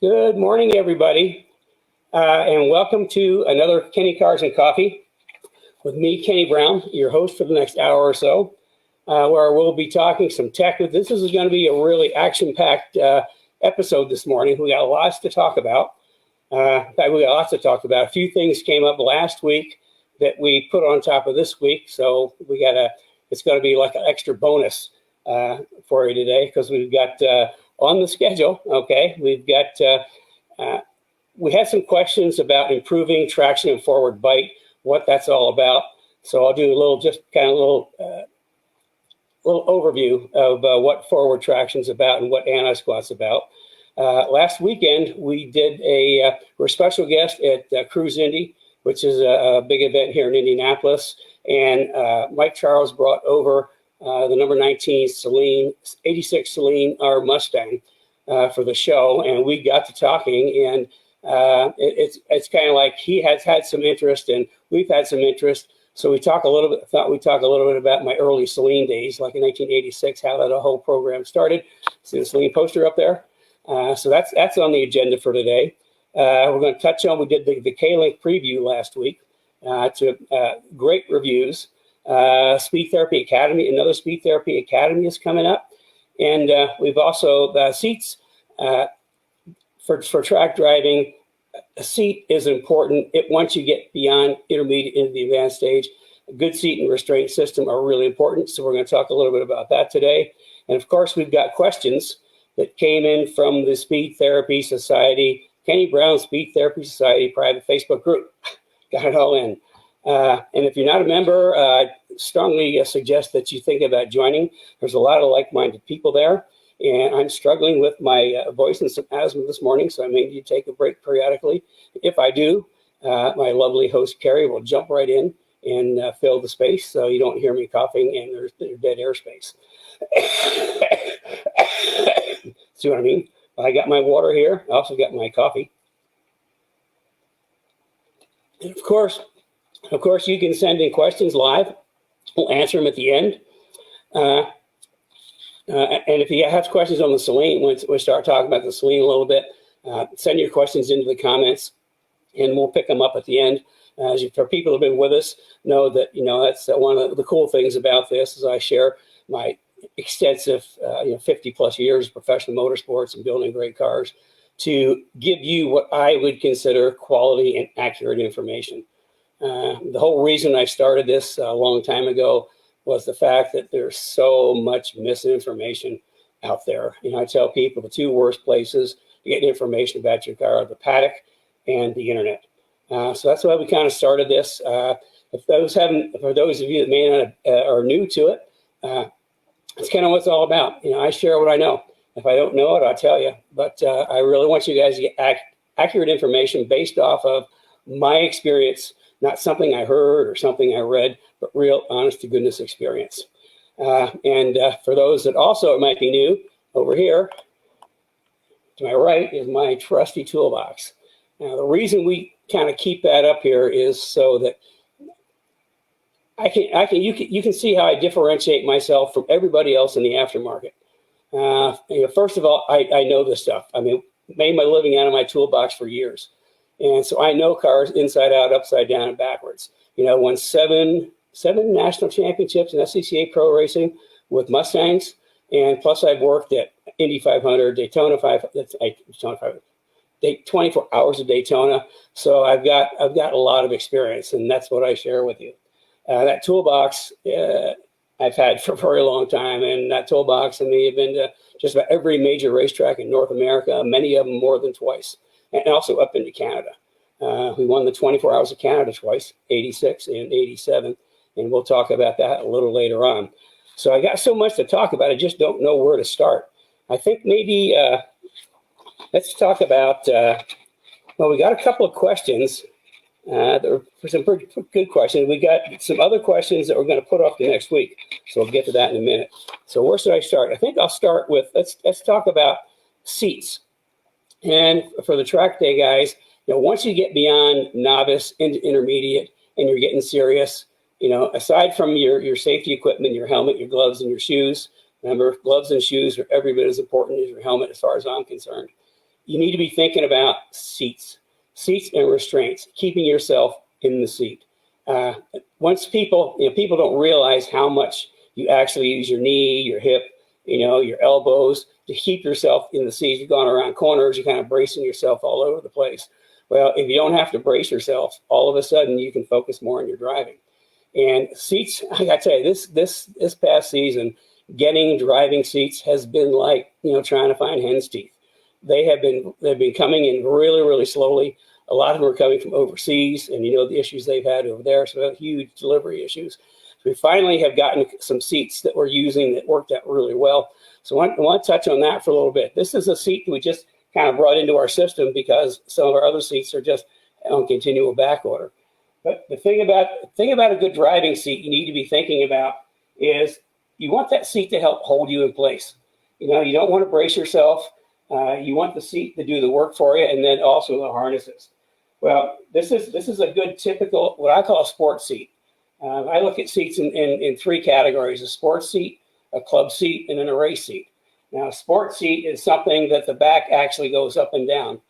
Good morning, everybody, and welcome to another Kenny Cars and Coffee with me, Kenny Brown, your host for the next hour or so, where we'll be talking some tech. This is going to be a really action-packed episode this morning. We got lots to talk about. In fact, we got lots to talk about. A few things came up last week that we put on top of this week, so it's going to be like an extra bonus for you today because we've got on the schedule. Okay, we had some questions about improving traction and forward bite, what that's all about. So I'll do a little overview of what forward traction is about and what anti-squat's about. Last weekend we did we're a special guest at Cruise Indy, which is a big event here in Indianapolis, and Mike Charles brought over the number 19 Saleen, 86 Saleen, our Mustang, for the show, and we got to talking, and it's kind of like he has had some interest, and we've had some interest. So we thought we'd talk a little bit about my early Saleen days, like in 1986, how that whole program started. See the Saleen poster up there? So that's on the agenda for today. We're going to touch on, we did the K-Link preview last week, great reviews. Speed Therapy Academy, another Speed Therapy Academy is coming up. And we've also, seats for track driving, a seat is important. Once you get beyond intermediate into the advanced stage, a good seat and restraint system are really important. So we're going to talk a little bit about that today. And of course, we've got questions that came in from the Speed Therapy Society, Kenny Brown Speed Therapy Society private Facebook group. Got it all in. And if you're not a member, I strongly suggest that you think about joining. There's a lot of like-minded people there, and I'm struggling with my voice and some asthma this morning, so I may need to take a break periodically. If I do, my lovely host, Carrie, will jump right in and fill the space so you don't hear me coughing and there's dead airspace. See what I mean? I got my water here. I also got my coffee. And of course, you can send in questions live. We'll answer them at the end. And if you have questions on the Saleen, once we start talking about the Saleen a little bit, send your questions into the comments, and we'll pick them up at the end. For people who've been with us, know that that's one of the cool things about this is I share my extensive 50 plus years of professional motorsports and building great cars to give you what I would consider quality and accurate information. The whole reason I started this a long time ago was the fact that there's so much misinformation out there. I tell people the two worst places to get information about your car are the paddock and the internet. So that's why we kind of started this. For those of you that may not are new to it, it's kind of what it's all about. I share what I know. If I don't know it, I'll tell you. But I really want you guys to get accurate information based off of my experience. Not something I heard or something I read, but real honest to goodness experience. And for those that also might be new, over here to my right is my trusty toolbox. Now, the reason we kind of keep that up here is so that you can see how I differentiate myself from everybody else in the aftermarket. First of all, I know this stuff. I mean, made my living out of my toolbox for years. And so I know cars inside out, upside down, and backwards. Won seven national championships in SCCA Pro Racing with Mustangs, and plus I've worked at Indy 500, Daytona 24 Hours of Daytona. So I've got a lot of experience, and that's what I share with you. That toolbox I've had for a very long time, and that toolbox and me have been to just about every major racetrack in North America, many of them more than twice. And also up into Canada. We won the 24 Hours of Canada twice, 86 and 87, and we'll talk about that a little later on. So I got so much to talk about, I just don't know where to start. I think maybe let's talk about, we got a couple of questions. There were some pretty good questions. We got some other questions that we're going to put off to next week, so we'll get to that in a minute. So where should I start? I think I'll start with, let's talk about seats. And for the track day guys, once you get beyond novice into intermediate and you're getting serious, aside from your safety equipment, your helmet, your gloves, and your shoes, remember, gloves and shoes are every bit as important as your helmet as far as I'm concerned. you need to be thinking about seats and restraints, keeping yourself in the seat. Once people don't realize how much you actually use your knee, your hip, your elbows to keep yourself in the seat. You're going around corners, you're kind of bracing yourself all over the place. Well, if you don't have to brace yourself, all of a sudden you can focus more on your driving. And seats, I got to tell you, this past season, getting driving seats has been like trying to find hen's teeth. They've been coming in really, really slowly. A lot of them are coming from overseas, and the issues they've had over there. So huge delivery issues. So we finally have gotten some seats that we're using that worked out really well. So I want to touch on that for a little bit. This is a seat we just kind of brought into our system because some of our other seats are just on continual back order. But the thing about a good driving seat you need to be thinking about is you want that seat to help hold you in place. You don't want to brace yourself. You want the seat to do the work for you, and then also the harnesses. Well, this is a good typical, what I call a sports seat. I look at seats in three categories: a sports seat, a club seat, and then a race seat. Now, a sports seat is something that the back actually goes up and down,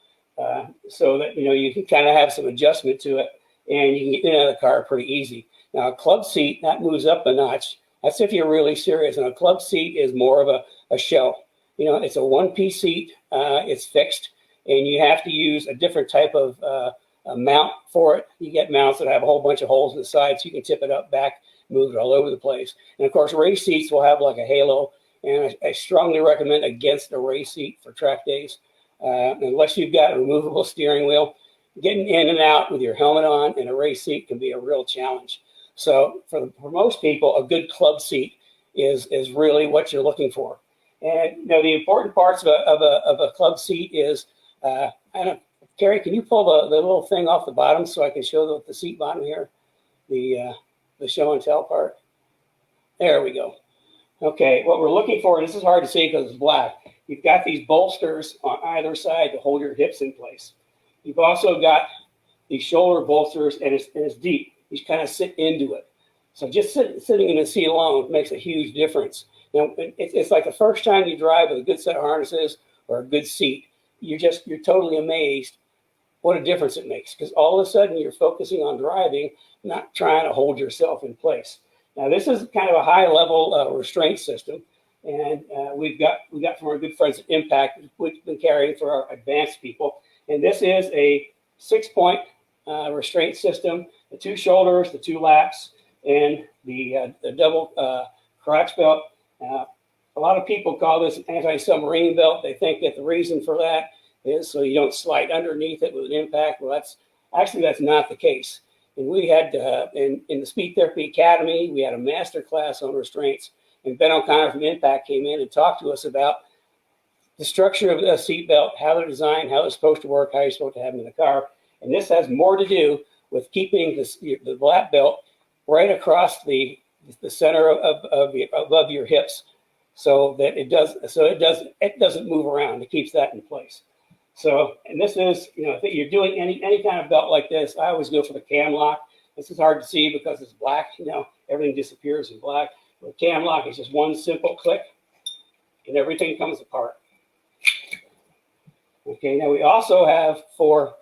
so that you can kind of have some adjustment to it, and you can get in and out of the car pretty easy. Now, a club seat, that moves up a notch. That's if you're really serious. And a club seat is more of a show. It's a one-piece seat. It's fixed, and you have to use a different type of a mount for it. You get mounts that have a whole bunch of holes in the side, so you can tip it up, back, move it all over the place. And of course, race seats will have like a halo, and I strongly recommend against a race seat for track days. Unless you've got a removable steering wheel, getting in and out with your helmet on in a race seat can be a real challenge. So for most people, a good club seat is really what you're looking for. And the important parts of a club seat is, Carrie, can you pull the little thing off the bottom so I can show the seat bottom here, the show and tell part? There we go. Okay, what we're looking for, and this is hard to see because it's black, you've got these bolsters on either side to hold your hips in place. You've also got these shoulder bolsters, and it's deep. You kind of sit into it. So just sitting in the seat alone makes a huge difference. It's like the first time you drive with a good set of harnesses or a good seat, you're totally amazed what a difference it makes, because all of a sudden you're focusing on driving, not trying to hold yourself in place. Now, this is kind of a high-level restraint system, and we got from our good friends at Impact, we've been carrying for our advanced people. And this is a 6-point restraint system: the 2 shoulders, the 2 laps, and the double crotch belt. A lot of people call this an anti-submarine belt. They think that the reason for that is so you don't slide underneath it with an impact. Well, that's not the case. And we had in the Speed Therapy Academy, we had a master class on restraints, and Ben O'Connor from Impact came in and talked to us about the structure of a seat belt, how they're designed, how it's supposed to work, how you're supposed to have them in the car. And this has more to do with keeping the lap belt right across the center above your hips, so that it doesn't move around. It keeps that in place. So, and this is, if you're doing any kind of belt like this, I always go for the cam lock. This is hard to see because it's black. Everything disappears in black. But cam lock is just one simple click, and everything comes apart. Okay, now we also have for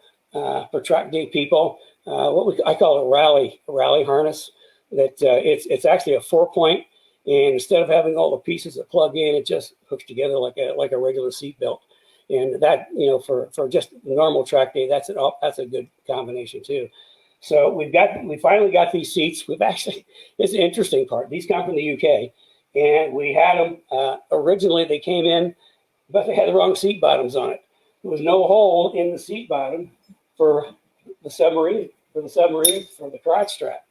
track day people what I call a rally harness. That it's actually a 4-point, and instead of having all the pieces that plug in, it just hooks together like a regular seat belt. And that, for just normal track day, that's a good combination too. So we finally got these seats. It's an interesting part. These come from the UK, and we had them originally. They came in, but they had the wrong seat bottoms on it. There was no hole in the seat bottom for the submarine for the crotch strap.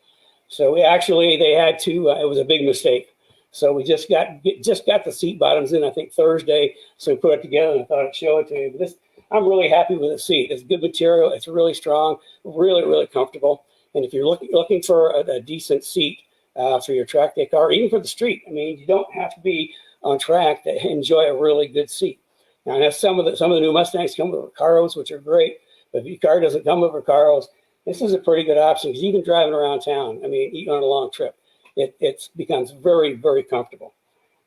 So they had to. It was a big mistake. So we just got the seat bottoms in, I think, Thursday. So we put it together, and I thought I'd show it to you. But I'm really happy with the seat. It's good material. It's really strong, really, really comfortable. And if you're looking for a decent seat for your track day car, or even for the street, you don't have to be on track to enjoy a really good seat. Now, I know some of the new Mustangs come with Recaros, which are great. But if your car doesn't come with Recaros, this is a pretty good option, because even driving around town, even on a long trip, it becomes very, very comfortable.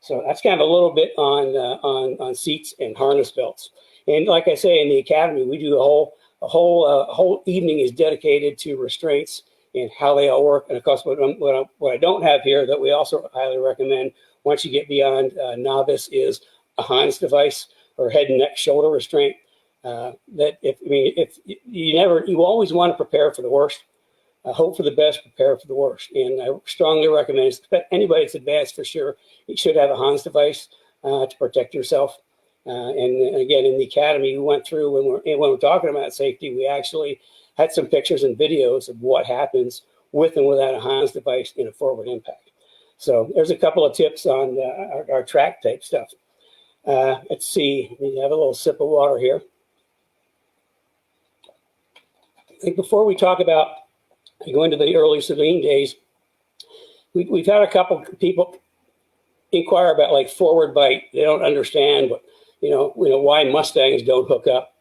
So that's kind of a little bit on seats and harness belts. And like I say, in the academy, we do a whole evening is dedicated to restraints and how they all work. And of course, what I don't have here that we also highly recommend once you get beyond novice is a Hans device or head and neck shoulder restraint. If you always want to prepare for the worst. Hope for the best, prepare for the worst. And I strongly recommend anybody that's advanced for sure, you should have a Hans device to protect yourself. And again, in the academy, we went through when we're talking about safety, we actually had some pictures and videos of what happens with and without a Hans device in a forward impact. So there's a couple of tips on our track type stuff. Let's see, we have a little sip of water here. I think before we talk about going to the early Saleen days, we've had a couple people inquire about like forward bite. They don't understand what, why Mustangs don't hook up,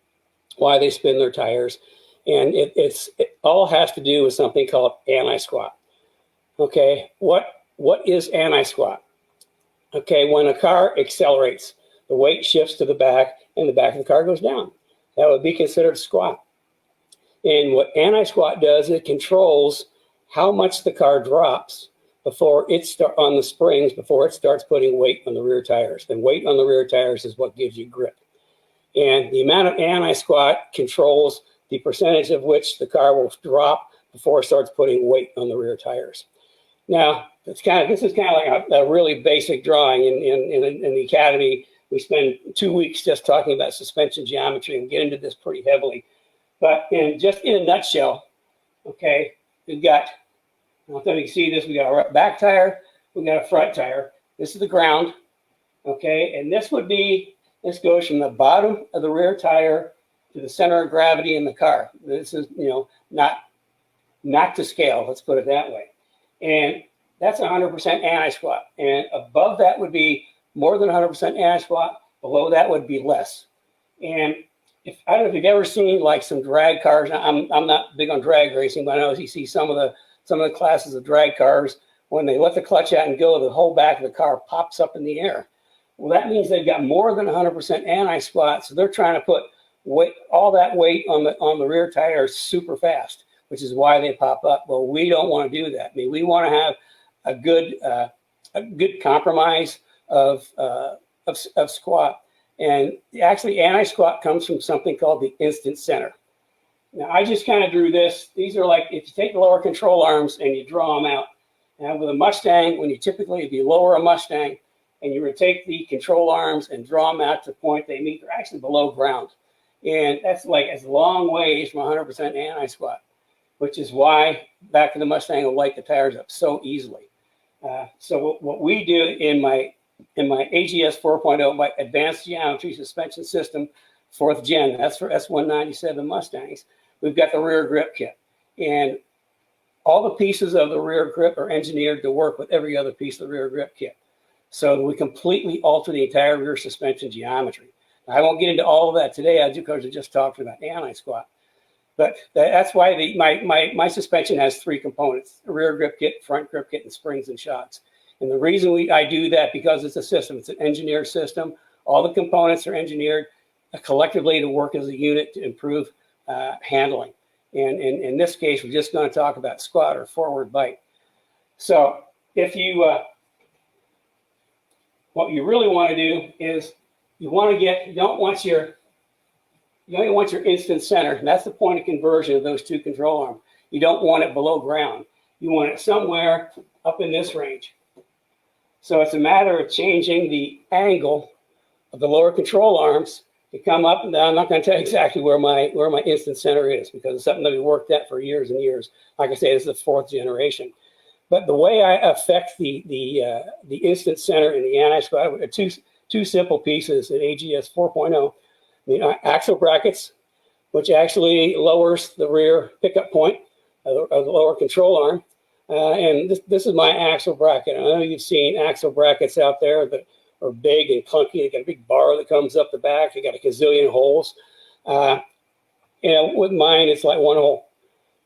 why they spin their tires. And it all has to do with something called anti-squat. Okay, what is anti-squat? Okay, when a car accelerates, the weight shifts to the back and the back of the car goes down. That would be considered squat. And what anti-squat does, it controls how much the car drops before it on the springs before it starts putting weight on the rear tires. And weight on the rear tires is what gives you grip. And the amount of anti-squat controls the percentage of which the car will drop before it starts putting weight on the rear tires. Now, this is kind of like a really basic drawing. In the academy, we spend 2 weeks just talking about suspension geometry and get into this pretty heavily. But in a nutshell, okay, we've got, I don't know if you can see this, we got a back tire, we got a front tire. This is the ground, okay, and this goes from the bottom of the rear tire to the center of gravity in the car. This is, not to scale, let's put it that way. And that's 100% anti-squat. And above that would be more than 100% anti-squat, below that would be less. And I don't know if you've ever seen like some drag cars. I'm not big on drag racing, but I know you see some of the classes of drag cars, when they let the clutch out and go, the whole back of the car pops up in the air. Well, that means they've got more than 100% anti-squat, so they're trying to put all that weight on the rear tires super fast, which is why they pop up. Well, we don't want to do that. I mean, we want to have a good compromise of squat. And actually, anti-squat comes from something called the instant center. Now, I just kind of drew this. These are like, if you take the lower control arms and you draw them out. Now, with a Mustang, if you lower a Mustang and you would take the control arms and draw them out to the point they meet, they're actually below ground. And that's like as long ways from 100% anti-squat, which is why back of the Mustang will light the tires up so easily. So what we do in my AGS 4.0, my advanced geometry suspension system, 4th gen, that's for S197 Mustangs, we've got the rear grip kit. And all the pieces of the rear grip are engineered to work with every other piece of the rear grip kit. So we completely alter the entire rear suspension geometry. Now, I won't get into all of that today, because I just talked about anti-squat. But that's why my suspension has 3 components: the rear grip kit, front grip kit, and springs and shocks. And the reason I do that, because it's a system, it's an engineered system. All the components are engineered collectively to work as a unit to improve handling. And in this case, we're just going to talk about squat or forward bite. So if you, what you really want to do is you don't want your instant center. And that's the point of conversion of those 2 control arms. You don't want it below ground. You want it somewhere up in this range. So it's a matter of changing the angle of the lower control arms to come up and down. I'm not going to tell you exactly where my instant center is, because it's something that we worked at for years and years. Like I say, this is the 4th generation. But the way I affect the instant center and the anti-squat are two simple pieces in AGS 4.0. Axle brackets, which actually lowers the rear pickup point of the lower control arm. And this is my axle bracket. I know you've seen axle brackets out there that are big and clunky. They got a big bar that comes up the back. They got a gazillion holes. With mine, it's like 1 hole.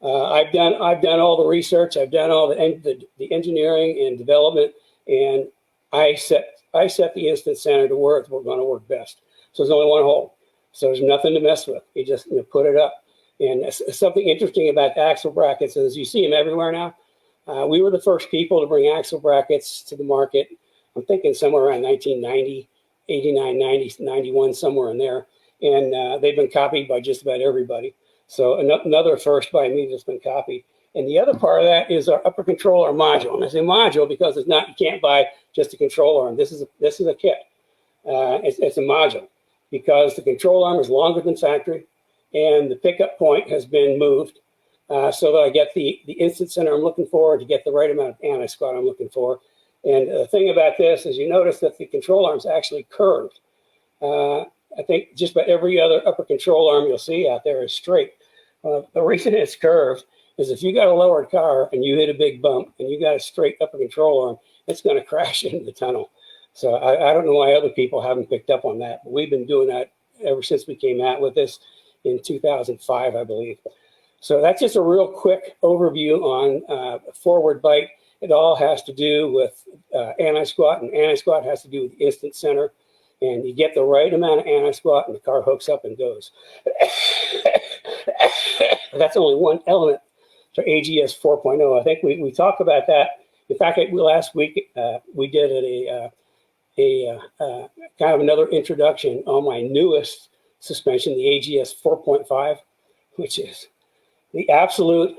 I've done all the research. I've done all the engineering and development, and I set the instant center to where it's going to work best. So there's only 1 hole. So there's nothing to mess with. You just put it up. And something interesting about the axle brackets is you see them everywhere now. We were the first people to bring axle brackets to the market. I'm thinking somewhere around 1990, 89, 90, 91, somewhere in there. And they've been copied by just about everybody. So another first by me that's been copied. And the other part of that is our upper control arm module. And I say module because it's not, you can't buy just a control arm. This is a kit. It's a module because the control arm is longer than factory and the pickup point has been moved so that I get the instant center I'm looking for to get the right amount of anti-squat I'm looking for. And the thing about this is you notice that the control arm is actually curved. I think just about every other upper control arm you'll see out there is straight. The reason it's curved is if you got a lowered car and you hit a big bump and you got a straight upper control arm, it's going to crash into the tunnel. So I don't know why other people haven't picked up on that, but we've been doing that ever since we came out with this in 2005, I believe. So that's just a real quick overview on forward bite. It all has to do with anti-squat, and anti-squat has to do with the instant center. And you get the right amount of anti-squat and the car hooks up and goes. That's only one element to AGS 4.0. I think we talked about that. In fact, last week we did a kind of another introduction on my newest suspension, the AGS 4.5, which is the absolute,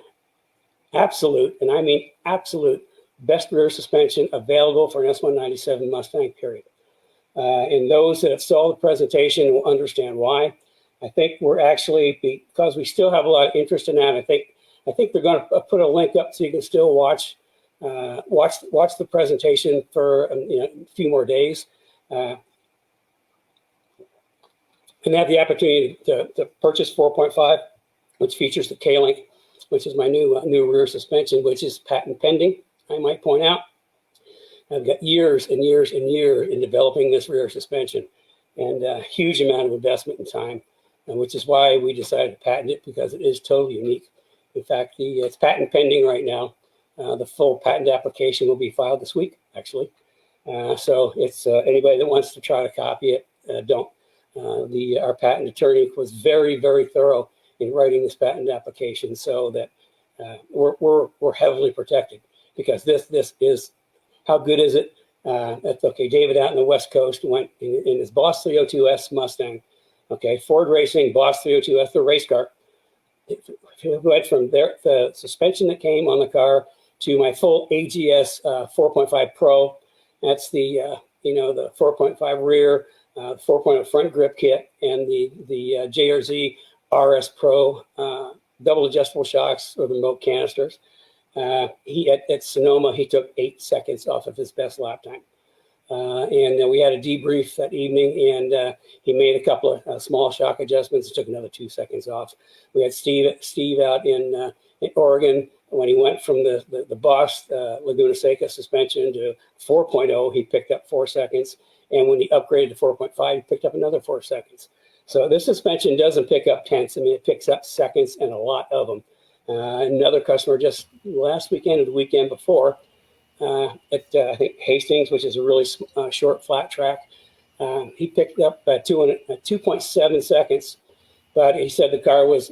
and I mean absolute best rear suspension available for an S197 Mustang, period. And those that saw the presentation will understand why. I think we're actually, because we still have a lot of interest in that, I think they're going to put a link up so you can still watch the presentation for a few more days, and have the opportunity to purchase 4.5, which features the K-Link, which is my new rear suspension, which is patent pending, I might point out. I've got years and years and years in developing this rear suspension, and a huge amount of investment and time, which is why we decided to patent it, because it is totally unique. In fact, it's patent pending right now. The full patent application will be filed this week, actually. So it's anybody that wants to try to copy it, don't. Our patent attorney was very, very thorough in writing this patent application, so that we're heavily protected, because this is, how good is it? That's okay. David out in the West Coast went in his Boss 302S Mustang. Okay, Ford Racing Boss 302S, the race car. Went from there, the suspension that came on the car to my full AGS 4.5 Pro. That's the the 4.5 rear, 4.0 front grip kit, and the JRZ RS Pro double adjustable shocks or remote canisters. He at Sonoma, he took 8 seconds off of his best lap time. And we had a debrief that evening, and he made a couple of small shock adjustments. It took another 2 seconds off. We had Steve out in Oregon. When he went from the Boss Laguna Seca suspension to 4.0, he picked up 4 seconds. And when he upgraded to 4.5, he picked up another 4 seconds. So this suspension doesn't pick up tenths. I mean, it picks up seconds, and a lot of them. Another customer just last weekend or the weekend before, at I think Hastings, which is a really short flat track, he picked up 2.7 seconds, but he said the car was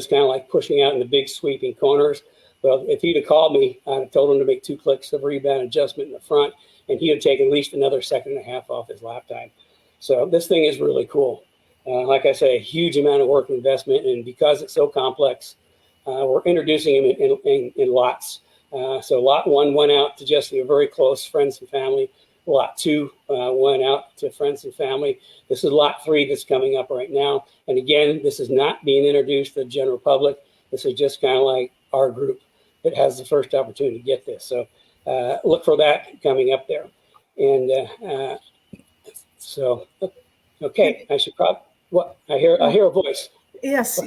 kind of like pushing out in the big sweeping corners. Well, if he'd have called me, I'd have told him to make 2 clicks of rebound adjustment in the front, and he'd have taken at least another 1.5 seconds off his lap time. So this thing is really cool. Like I say, a huge amount of work and investment, and because it's so complex, we're introducing him in lots. So lot 1 went out to just very close friends and family. Lot 2 went out to friends and family. This is lot 3 that's coming up right now. And again, this is not being introduced to the general public. This is just kind of like our group that has the first opportunity to get this. So look for that coming up there. And so, okay, I should probably, I hear a voice. Yes.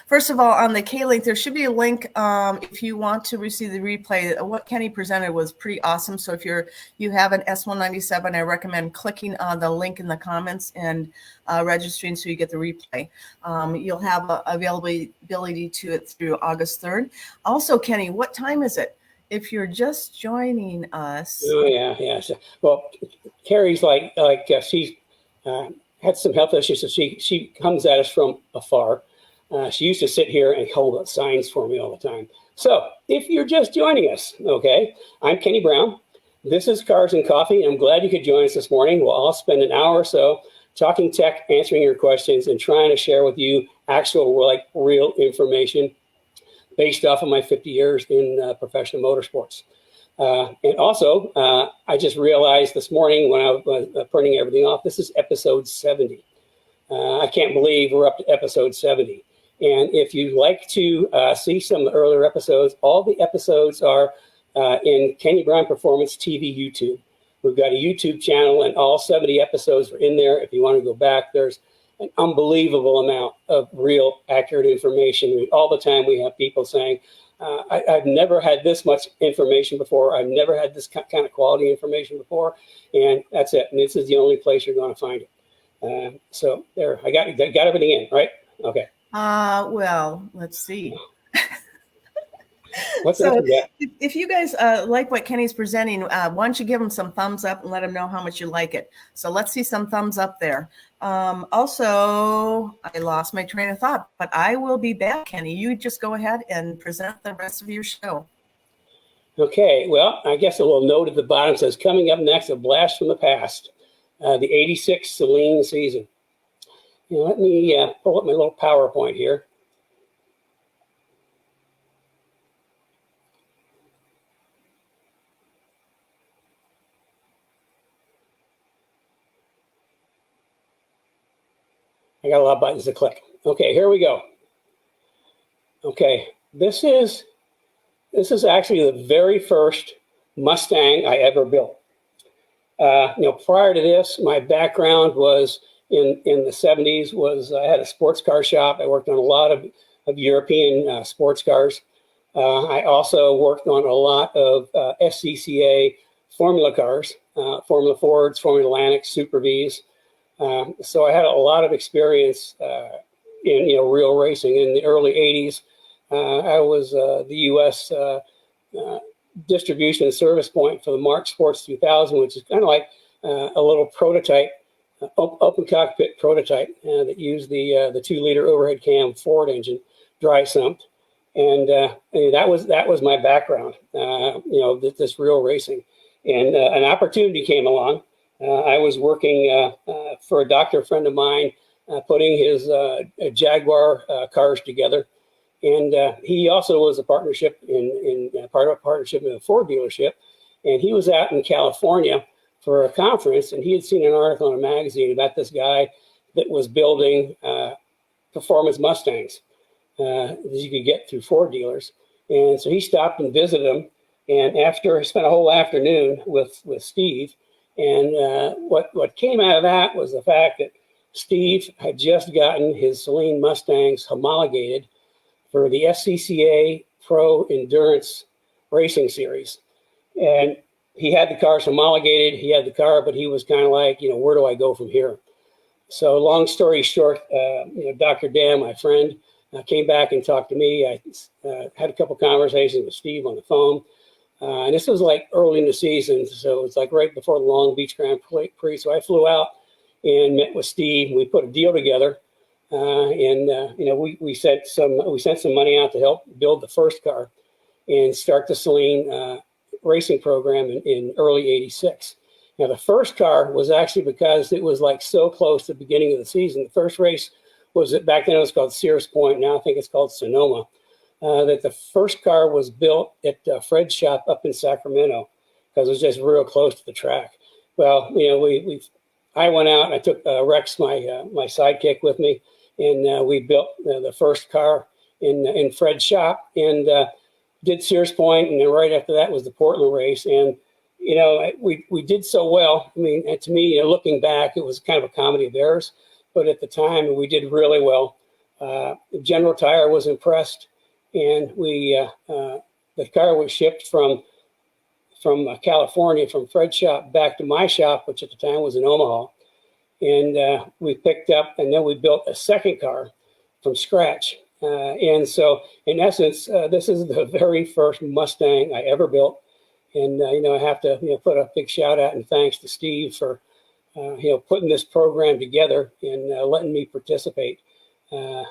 First of all, on the K-Link, there should be a link if you want to receive the replay. What Kenny presented was pretty awesome. So if you have an S197, I recommend clicking on the link in the comments and registering so you get the replay. You'll have availability to it through August 3rd. Also, Kenny, what time is it? If you're just joining us. Oh, yeah. So, well, Carrie's like she's had some health issues, so she comes at us from afar. She used to sit here and hold up signs for me all the time. So if you're just joining us, okay, I'm Kenny Brown. This is Cars and Coffee, and I'm glad you could join us this morning. We'll all spend an hour or so talking tech, answering your questions, and trying to share with you actual, like, real information based off of my 50 years in professional motorsports. And also, I just realized this morning when I was printing everything off, this is episode 70. I can't believe we're up to episode 70. And if you'd like to see some of the earlier episodes, all the episodes are in Kenny Brown Performance TV YouTube. We've got a YouTube channel, and all 70 episodes are in there. If you want to go back, there's an unbelievable amount of real accurate information. All the time we have people saying, I've never had this much information before. I've never had this kind of quality information before. And that's it. And this is the only place you're going to find it. So there, I got everything in, right? Okay. Well, let's see. What's So that? if you guys like what Kenny's presenting, why don't you give him some thumbs up and let him know how much you like it. So let's see some thumbs up there. Also, I lost my train of thought, but I will be back, Kenny. You just go ahead and present the rest of your show. Okay, well, I guess a little note at the bottom says, coming up next, a blast from the past, the 86 Saleen season. Let me pull up my little PowerPoint here. I got a lot of buttons to click. Okay, here we go. Okay, this is actually the very first Mustang I ever built. Prior to this, my background was in the 70s. I had a sports car shop. I worked on a lot of European sports cars. I also worked on a lot of SCCA Formula cars, Formula Fords, Formula Atlantics, Super Vs. So I had a lot of experience in real racing. In the early 80s, I was the U.S. Distribution and service point for the Mark Sports 2000, which is kind of like a little prototype, open cockpit prototype that used the 2-liter overhead cam Ford engine, dry sumped, and that was my background. This real racing, and an opportunity came along. I was working for a doctor friend of mine, putting his Jaguar cars together, and he also was a partnership part of a partnership in a Ford dealership, and he was out in California for a conference, and he had seen an article in a magazine about this guy that was building performance Mustangs that you could get through Ford dealers, and so he stopped and visited him, and after I spent a whole afternoon with Steve. And what came out of that was the fact that Steve had just gotten his Saleen Mustangs homologated for the SCCA Pro Endurance Racing Series. And he had the cars homologated. He had the car, but he was kind of like, where do I go from here? So long story short, Dr. Dan, my friend, came back and talked to me. I had a couple conversations with Steve on the phone. And this was like early in the season, so it's like right before the Long Beach Grand Prix. So I flew out and met with Steve. We put a deal together, we sent some money out to help build the first car and start the Saleen racing program in early '86. Now the first car was actually because it was like so close to the beginning of the season. The first race was back then it was called Sears Point. Now I think it's called Sonoma. That the first car was built at Fred's shop up in Sacramento because it was just real close to the track. Well, I went out and I took Rex, my sidekick, with me, and we built the first car in Fred's shop and did Sears Point, and then right after that was the Portland race. And we did so well. I mean, and to me, looking back, it was kind of a comedy of errors, but at the time we did really well. General Tire was impressed. And the car was shipped from California, from Fred's shop back to my shop, which at the time was in Omaha. And we picked up, and then we built a second car from scratch. And so, in essence, this is the very first Mustang I ever built. And I have to put a big shout out and thanks to Steve for putting this program together and letting me participate.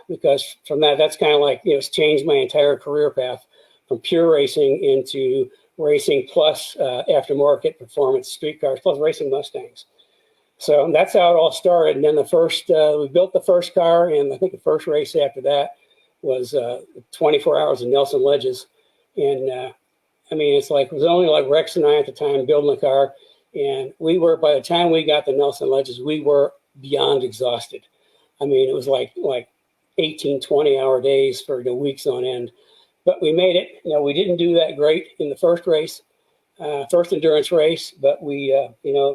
Because from that's kind of like, it's changed my entire career path from pure racing into racing plus aftermarket performance street cars plus racing Mustangs. So that's how it all started. And then we built the first car, and I think the first race after that was 24 hours of Nelson Ledges. And it's like, it was only like Rex and I at the time building the car. And by the time we got the Nelson Ledges, we were beyond exhausted. It was like 18, 20-hour days for weeks on end. But we made it. We didn't do that great in the first race. First endurance race, but we,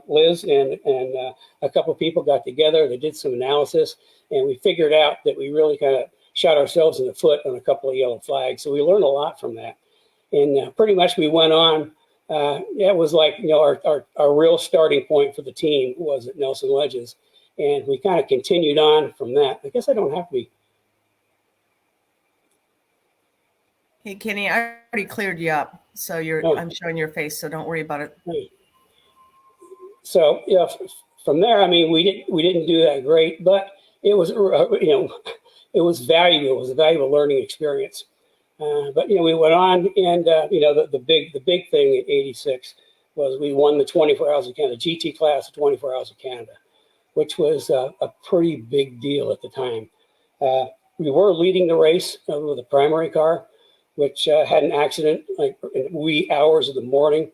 Liz and a couple of people got together. They did some analysis, and we figured out that we really kind of shot ourselves in the foot on a couple of yellow flags. So we learned a lot from that, and pretty much we went on. It was like our real starting point for the team was at Nelson Ledges, and we kind of continued on from that. I guess I don't have to be. Hey, Kenny, I already cleared you up, so I'm showing your face, so don't worry about it. So from there, we didn't do that great, but it was it was valuable. It was a valuable learning experience. But we went on, and the big thing in '86 was we won the 24 Hours of Canada, GT class of 24 Hours of Canada, which was a pretty big deal at the time. We were leading the race with the primary car, which had an accident like in the wee hours of the morning.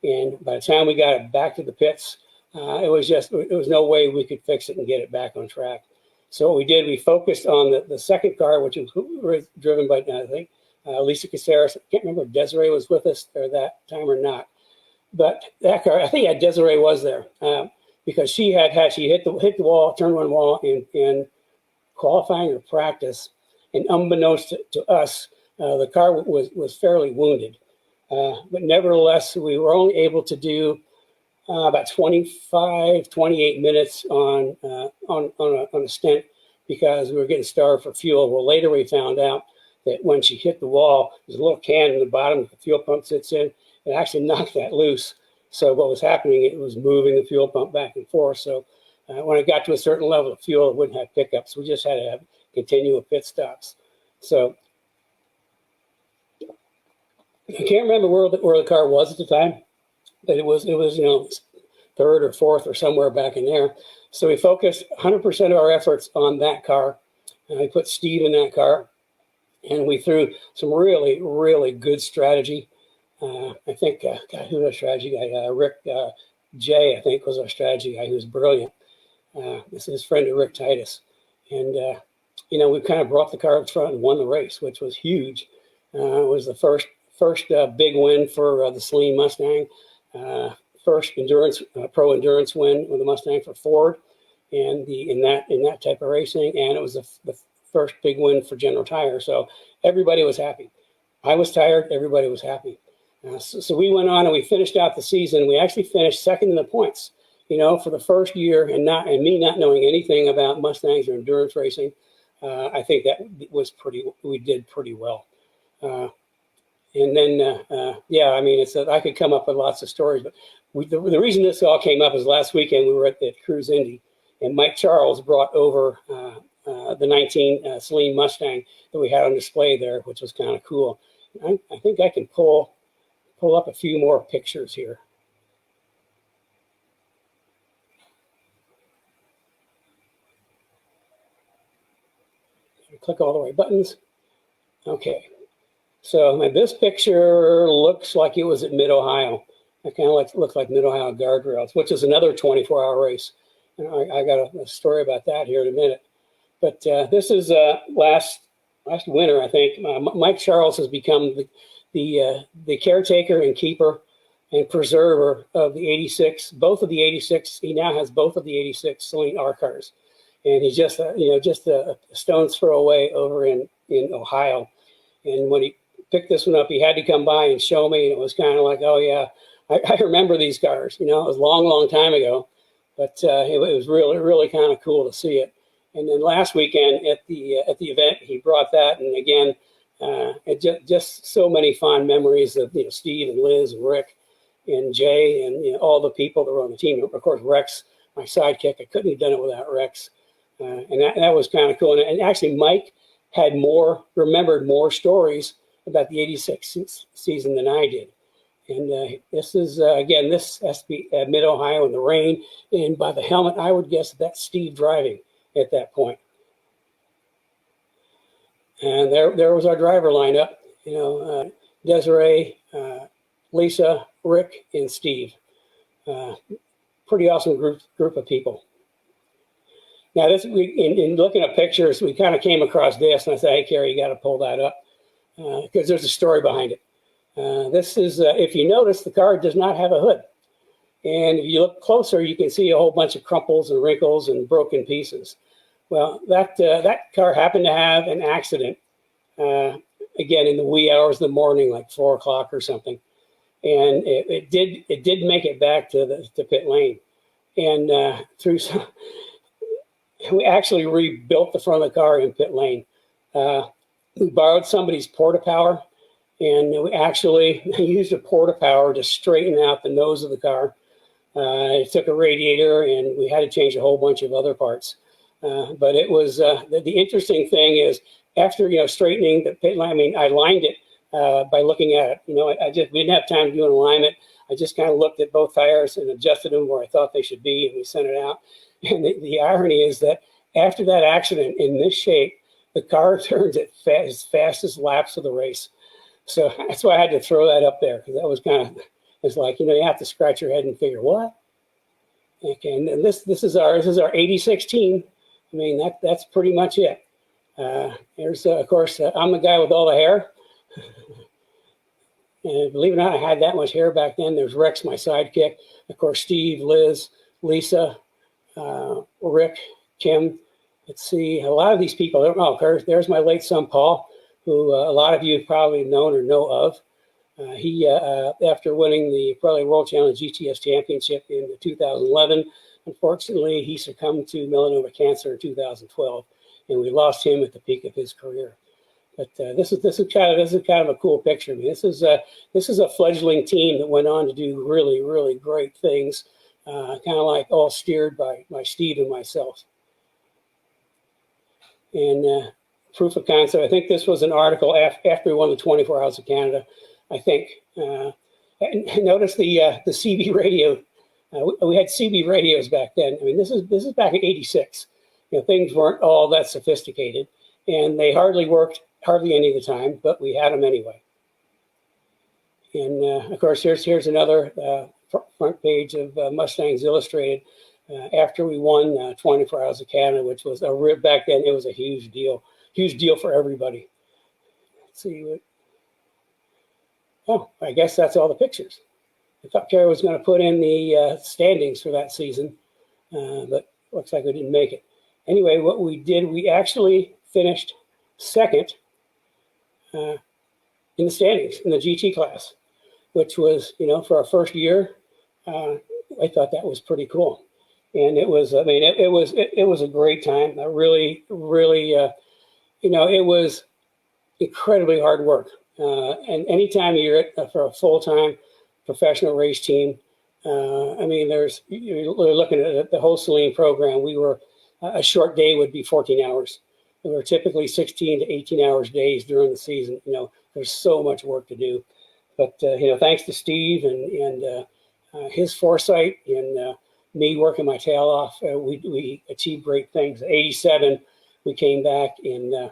And by the time we got it back to the pits, it was no way we could fix it and get it back on track. So what we did, we focused on the second car, which was driven by, I think, Lisa Caceres. I can't remember if Desiree was with us there that time or not. But that car, I think Desiree was there because she hit the wall, turned one wall in qualifying or practice. And unbeknownst to us, the car was fairly wounded, but nevertheless, we were only able to do about 28 minutes on a stint because we were getting starved for fuel. Well, later we found out that when she hit the wall, there's a little can in the bottom that the fuel pump sits in. It actually knocked that loose. So what was happening, it was moving the fuel pump back and forth. So when it got to a certain level of fuel, it wouldn't have pickups. We just had to have continual pit stops. So I can't remember where the car was at the time, but it was third or fourth or somewhere back in there. So we focused 100% of our efforts on that car. And I put Steve in that car, and we threw some really, really good strategy. I think, who was our strategy guy? Rick J, I think, was our strategy guy. He was brilliant. This is his friend Rick Titus. And, we kind of brought the car up front and won the race, which was huge. It was the first big win for the Saleen Mustang, first pro endurance win with the Mustang for Ford, and in that type of racing, and it was the first big win for General Tire. So everybody was happy. I was tired. Everybody was happy. So we went on and we finished out the season. We actually finished second in the points. For the first year, and me not knowing anything about Mustangs or endurance racing, I think that we did pretty well. And then, I could come up with lots of stories, but the reason this all came up is last weekend we were at Cruise Indy, and Mike Charles brought over the 19 Saleen Mustang that we had on display there, which was kind of cool. I think I can pull up a few more pictures here. Click all the right buttons. Okay. So this picture looks like it was at Mid-Ohio. It kind of looks like Mid-Ohio guardrails, which is another 24-hour race. And I got a story about that here in a minute. But this is last winter, I think. Mike Charles has become the caretaker and keeper and preserver of the 86, both of the 86. He now has both of the 86 Saleen R cars. And he's just a stone's throw away over in Ohio. And when he picked this one up, he had to come by and show me. And it was kind of like, oh yeah, I remember these cars. It was a long, long time ago, but it was really, really kind of cool to see it. And then last weekend at the event, he brought that, and again, just so many fond memories of Steve and Liz and Rick and Jay and all the people that were on the team. Of course, Rex my sidekick. I couldn't have done it without Rex. And that was kind of cool. And actually, Mike had remembered more stories about the '86 season than I did. And this is, again, this has to be Mid-Ohio in the rain. And by the helmet, I would guess that's Steve driving at that point. And there was our driver lineup, Desiree, Lisa, Rick, and Steve. Pretty awesome group of people. Now, in looking at pictures, we kind of came across this, and I said, hey, Carrie, you got to pull that up because there's a story behind it. This is, if you notice, the car does not have a hood. And if you look closer, you can see a whole bunch of crumples and wrinkles and broken pieces. Well, that car happened to have an accident, again, in the wee hours of the morning, like 4 o'clock or something. And it did make it back to pit lane. And we actually rebuilt the front of the car in pit lane. We borrowed somebody's porta-power, and we actually used a porta-power to straighten out the nose of the car. It took a radiator, and we had to change a whole bunch of other parts. But it was the interesting thing is after straightening the pit line. I mean, I lined it by looking at it. We didn't have time to do an alignment. I just kind of looked at both tires and adjusted them where I thought they should be, and we sent it out. And the irony is that after that accident in this shape, the car turns at as fastest laps of the race. So that's why I had to throw that up there, because that was kind of, it's like, you have to scratch your head and figure, what? Okay, and this is our '86 team. I mean, that's pretty much it. There's, of course, I'm the guy with all the hair. And believe it or not, I had that much hair back then. There's Rex, my sidekick. Of course, Steve, Liz, Lisa, Rick, Kim. Let's see, a lot of these people. Oh, there's my late son, Paul, who a lot of you have probably known or know of. He, after winning the Pirelli World Challenge GTS Championship in 2011, unfortunately, he succumbed to melanoma cancer in 2012, and we lost him at the peak of his career. But this is kind of a cool picture. I mean, this is a fledgling team that went on to do really, really great things, kind of like all steered by Steve and myself. And proof of concept. I think this was an article after we won the 24 Hours of Canada. I think. And notice the CB radio. We had CB radios back then. I mean, this is back in '86. Things weren't all that sophisticated, and they hardly worked any of the time, but we had them anyway. And of course, here's another front page of Mustangs Illustrated after we won 24 Hours of Canada, which was back then. It was a huge deal for everybody. Let's see what. Oh, I guess that's all the pictures. I thought Carrie was going to put in the standings for that season, but looks like we didn't make it. Anyway, what we did, we actually finished second in the standings in the GT class, which was, for our first year, I thought that was pretty cool. And it was, I mean, it was a great time. I really, it was incredibly hard work. And anytime you're for a full-time professional race team, I mean, you're looking at the whole Saleen program. We were, a short day would be 14 hours. We were typically 16 to 18 hours days during the season. There's so much work to do. But, thanks to Steve and his foresight and me working my tail off, we achieved great things. '87, we came back and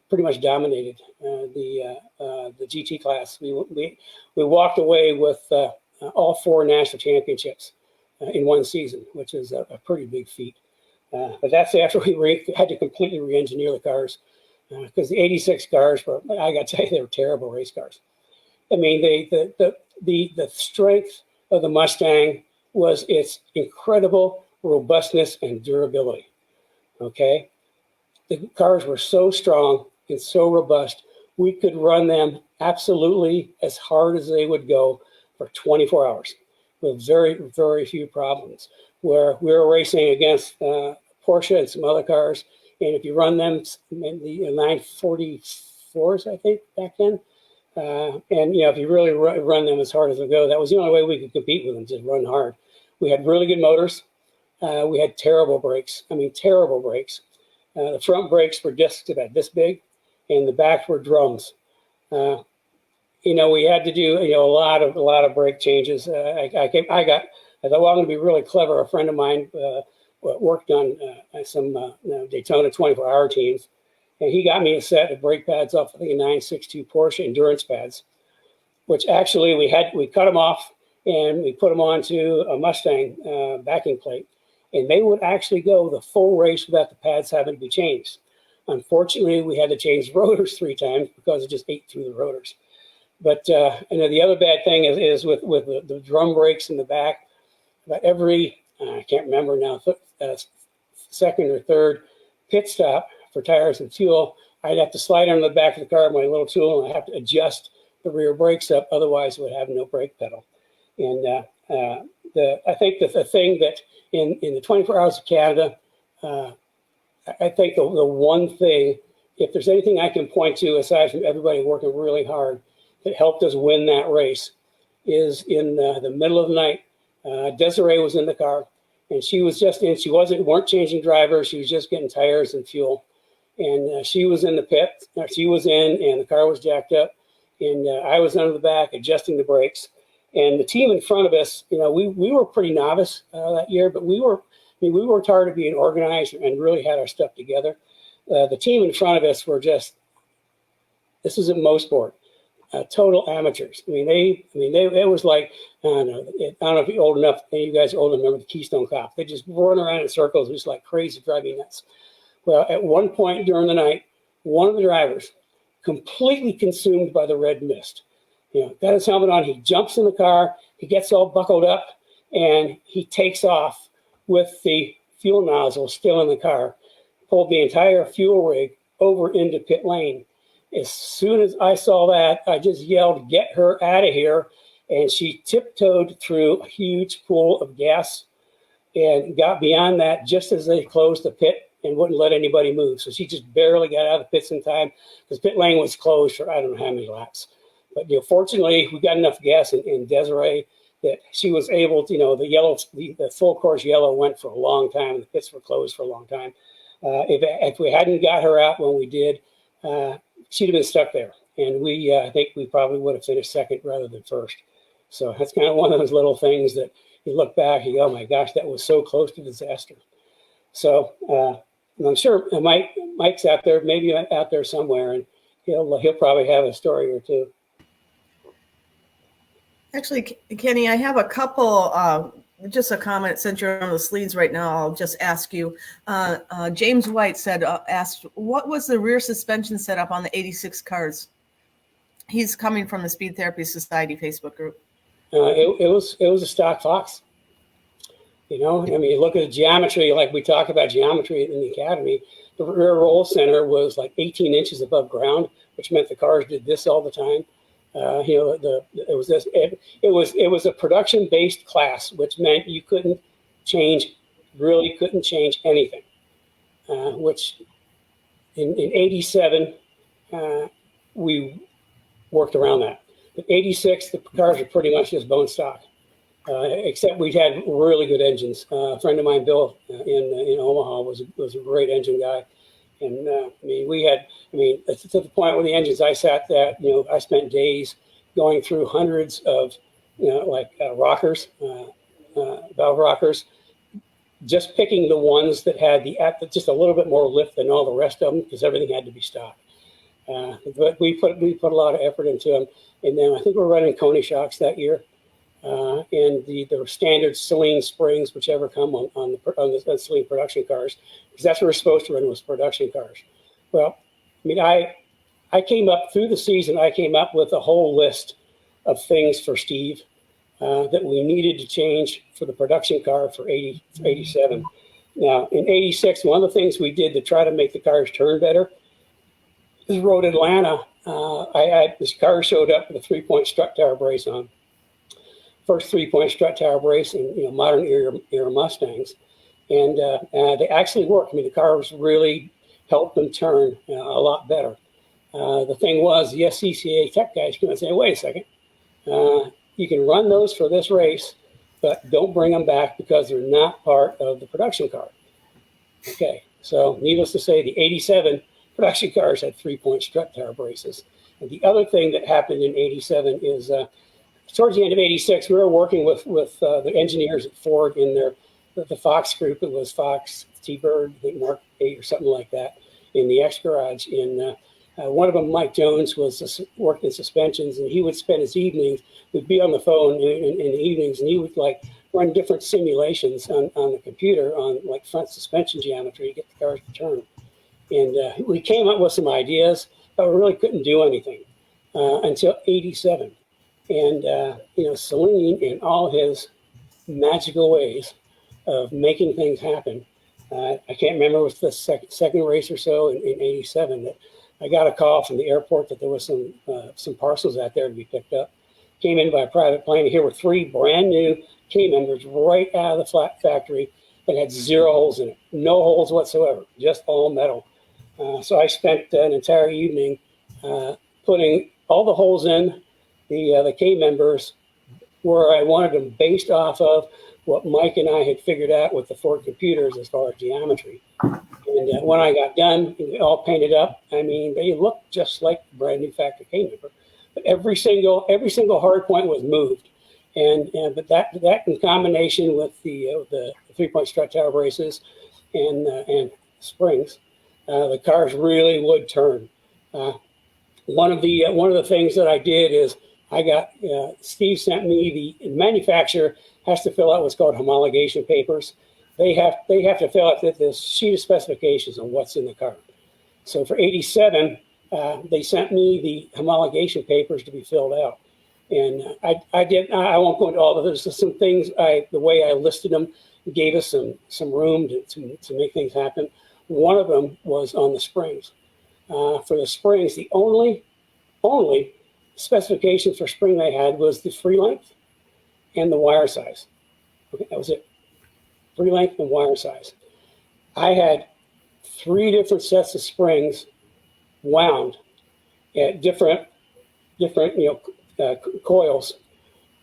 pretty much dominated the GT class. We walked away with all 4 national championships in one season, which is a pretty big feat. But that's after we had to completely re-engineer the cars, because the '86 cars were, I got to tell you, they were terrible race cars. I mean, the strength of the Mustang was its incredible robustness and durability. Okay, the cars were so strong and so robust, we could run them absolutely as hard as they would go for 24 hours with very, very few problems. Where we were racing against Porsche and some other cars, and if you run them in the 944s, I think, back then, and if you really run them as hard as they go, that was the only way we could compete with them, just run hard. We had really good motors. we had terrible brakes. I mean, terrible brakes. The front brakes were discs about this big, and the back were drums. We had to do a lot of brake changes. I thought, well, I'm going to be really clever. A friend of mine worked on some Daytona 24-hour teams, and he got me a set of brake pads off of the 962 Porsche endurance pads, which actually we cut them off and we put them onto a Mustang backing plate, and they would actually go the full race without the pads having to be changed. Unfortunately, we had to change rotors 3 times because it just ate through the rotors. But the other bad thing is with the drum brakes in the back. About every I can't remember now, second or third pit stop for tires and fuel, I'd have to slide under the back of the car with my little tool, and I have to adjust the rear brakes up. Otherwise, it would have no brake pedal. And I think that the thing that in the 24 Hours of Canada, I think the one thing, if there's anything I can point to aside from everybody working really hard that helped us win that race, is in the middle of the night, Desiree was in the car, and she was just in. She weren't changing drivers. She was just getting tires and fuel, and she was in the pit. She was in, and the car was jacked up, and I was under the back adjusting the brakes. And the team in front of us, we were pretty novice that year, but we worked hard at being organized and really had our stuff together. The team in front of us were this is a Mosport. Total amateurs. It was like, I don't know if you're old enough, and you guys are old enough to remember the Keystone Cop. They just run around in circles, just like crazy, driving nuts. Well, at one point during the night, one of the drivers, completely consumed by the red mist, got his helmet on, he jumps in the car, he gets all buckled up, and he takes off with the fuel nozzle still in the car, pulled the entire fuel rig over into pit lane. As soon as I saw that, I just yelled, "Get her out of here." And she tiptoed through a huge pool of gas and got beyond that just as they closed the pit and wouldn't let anybody move. So she just barely got out of the pits in time because pit lane was closed for I don't know how many laps. But fortunately, we got enough gas in Desiree that she was able to, the full course yellow went for a long time, and the pits were closed for a long time. If we hadn't got her out when we did, she'd have been stuck there, and I think we probably would have finished second rather than first. So that's kind of one of those little things that you look back and you go, "Oh my gosh, that was so close to disaster." So I'm sure Mike's out there, maybe out there somewhere, and he'll probably have a story or two. Actually, Kenny, I have a couple. Just a comment, since you're on the sleeves right now, I'll just ask you. James White asked, what was the rear suspension setup on the 86 cars? He's coming from the Speed Therapy Society Facebook group. It was a stock Fox. You look at the geometry, like we talk about geometry in the academy. The rear roll center was like 18 inches above ground, which meant the cars did this all the time. It was a production-based class, which meant you couldn't change anything. Which in 87, we worked around that. But 86, the cars are pretty much just bone stock, except we had really good engines. A friend of mine, Bill, in Omaha, was a great engine guy. And to the point where the engines I spent days going through hundreds of, rockers, valve rockers, just picking the ones that had just a little bit more lift than all the rest of them, because everything had to be stock. But we put a lot of effort into them. And then I think we're running Coney shocks that year, and the standard Saleen springs, whichever come on the Saleen production cars, because that's what we're supposed to run, was production cars. Well, I came up through the season. I came up with a whole list of things for Steve that we needed to change for the production car for 87. Now, in 86, one of the things we did to try to make the cars turn better is Road Atlanta. This car showed up with a 3-point strut tower brace on. First 3-point strut tower brace in modern era Mustangs. And they actually worked. The cars really helped them turn a lot better. The thing was, the SCCA tech guys came and say, "Wait a second, you can run those for this race, Mm-hmm. but don't bring them back because they're not part of the production car. Okay, so needless to say, the 87 production cars had 3-point strut tower braces. And the other thing that happened in 87 is towards the end of 86, we were working with the engineers at Ford in the Fox group. It was Fox, T-Bird, I think Mark 8 or something like that, in the X Garage. One of them, Mike Jones, worked in suspensions, and he would spend his evenings, we'd be on the phone in the evenings, and he would like run different simulations on the computer on like front suspension geometry to get the cars to turn. And we came up with some ideas, but we really couldn't do anything until 87. And, Saleen, in all his magical ways of making things happen, I can't remember, it was the second race or so in 87 that I got a call from the airport that there was some parcels out there to be picked up. Came in by a private plane. Here were 3 brand new K-members right out of the flat factory that had 0 holes in it. No holes whatsoever, just all metal. So I spent an entire evening putting all the holes in the K-members where I wanted them based off of what Mike and I had figured out with the Ford computers as far as geometry. And when I got done, all painted up, I mean, they looked just like a brand new factory K-member. But every single hard point was moved. But that in combination with the 3-point strut tower braces and springs, the cars really would turn. One of the things that I did is I got Steve sent me the manufacturer has to fill out what's called homologation papers. They have to fill out this sheet of specifications on what's in the car. So for 87, they sent me the homologation papers to be filled out. And I won't go into all of it. There's just some things, the way I listed them gave us some room to make things happen. One of them was on the springs. For the springs, the only specification for spring they had was the free length and the wire size. Okay, that was it. Free length and wire size. I had 3 different sets of springs wound at different coils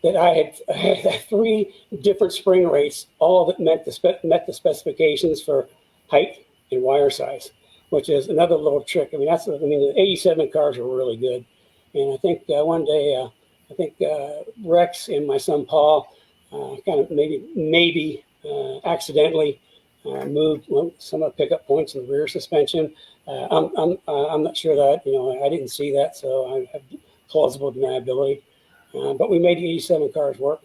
that I had 3 different spring rates, all that met the specifications for height and wire size, which is another little trick. I mean, the 87 cars were really good. And I think one day, Rex and my son Paul kind of maybe accidentally moved some of the pickup points in the rear suspension. I'm not sure that, I didn't see that, so I have plausible deniability. But we made the 87 cars work.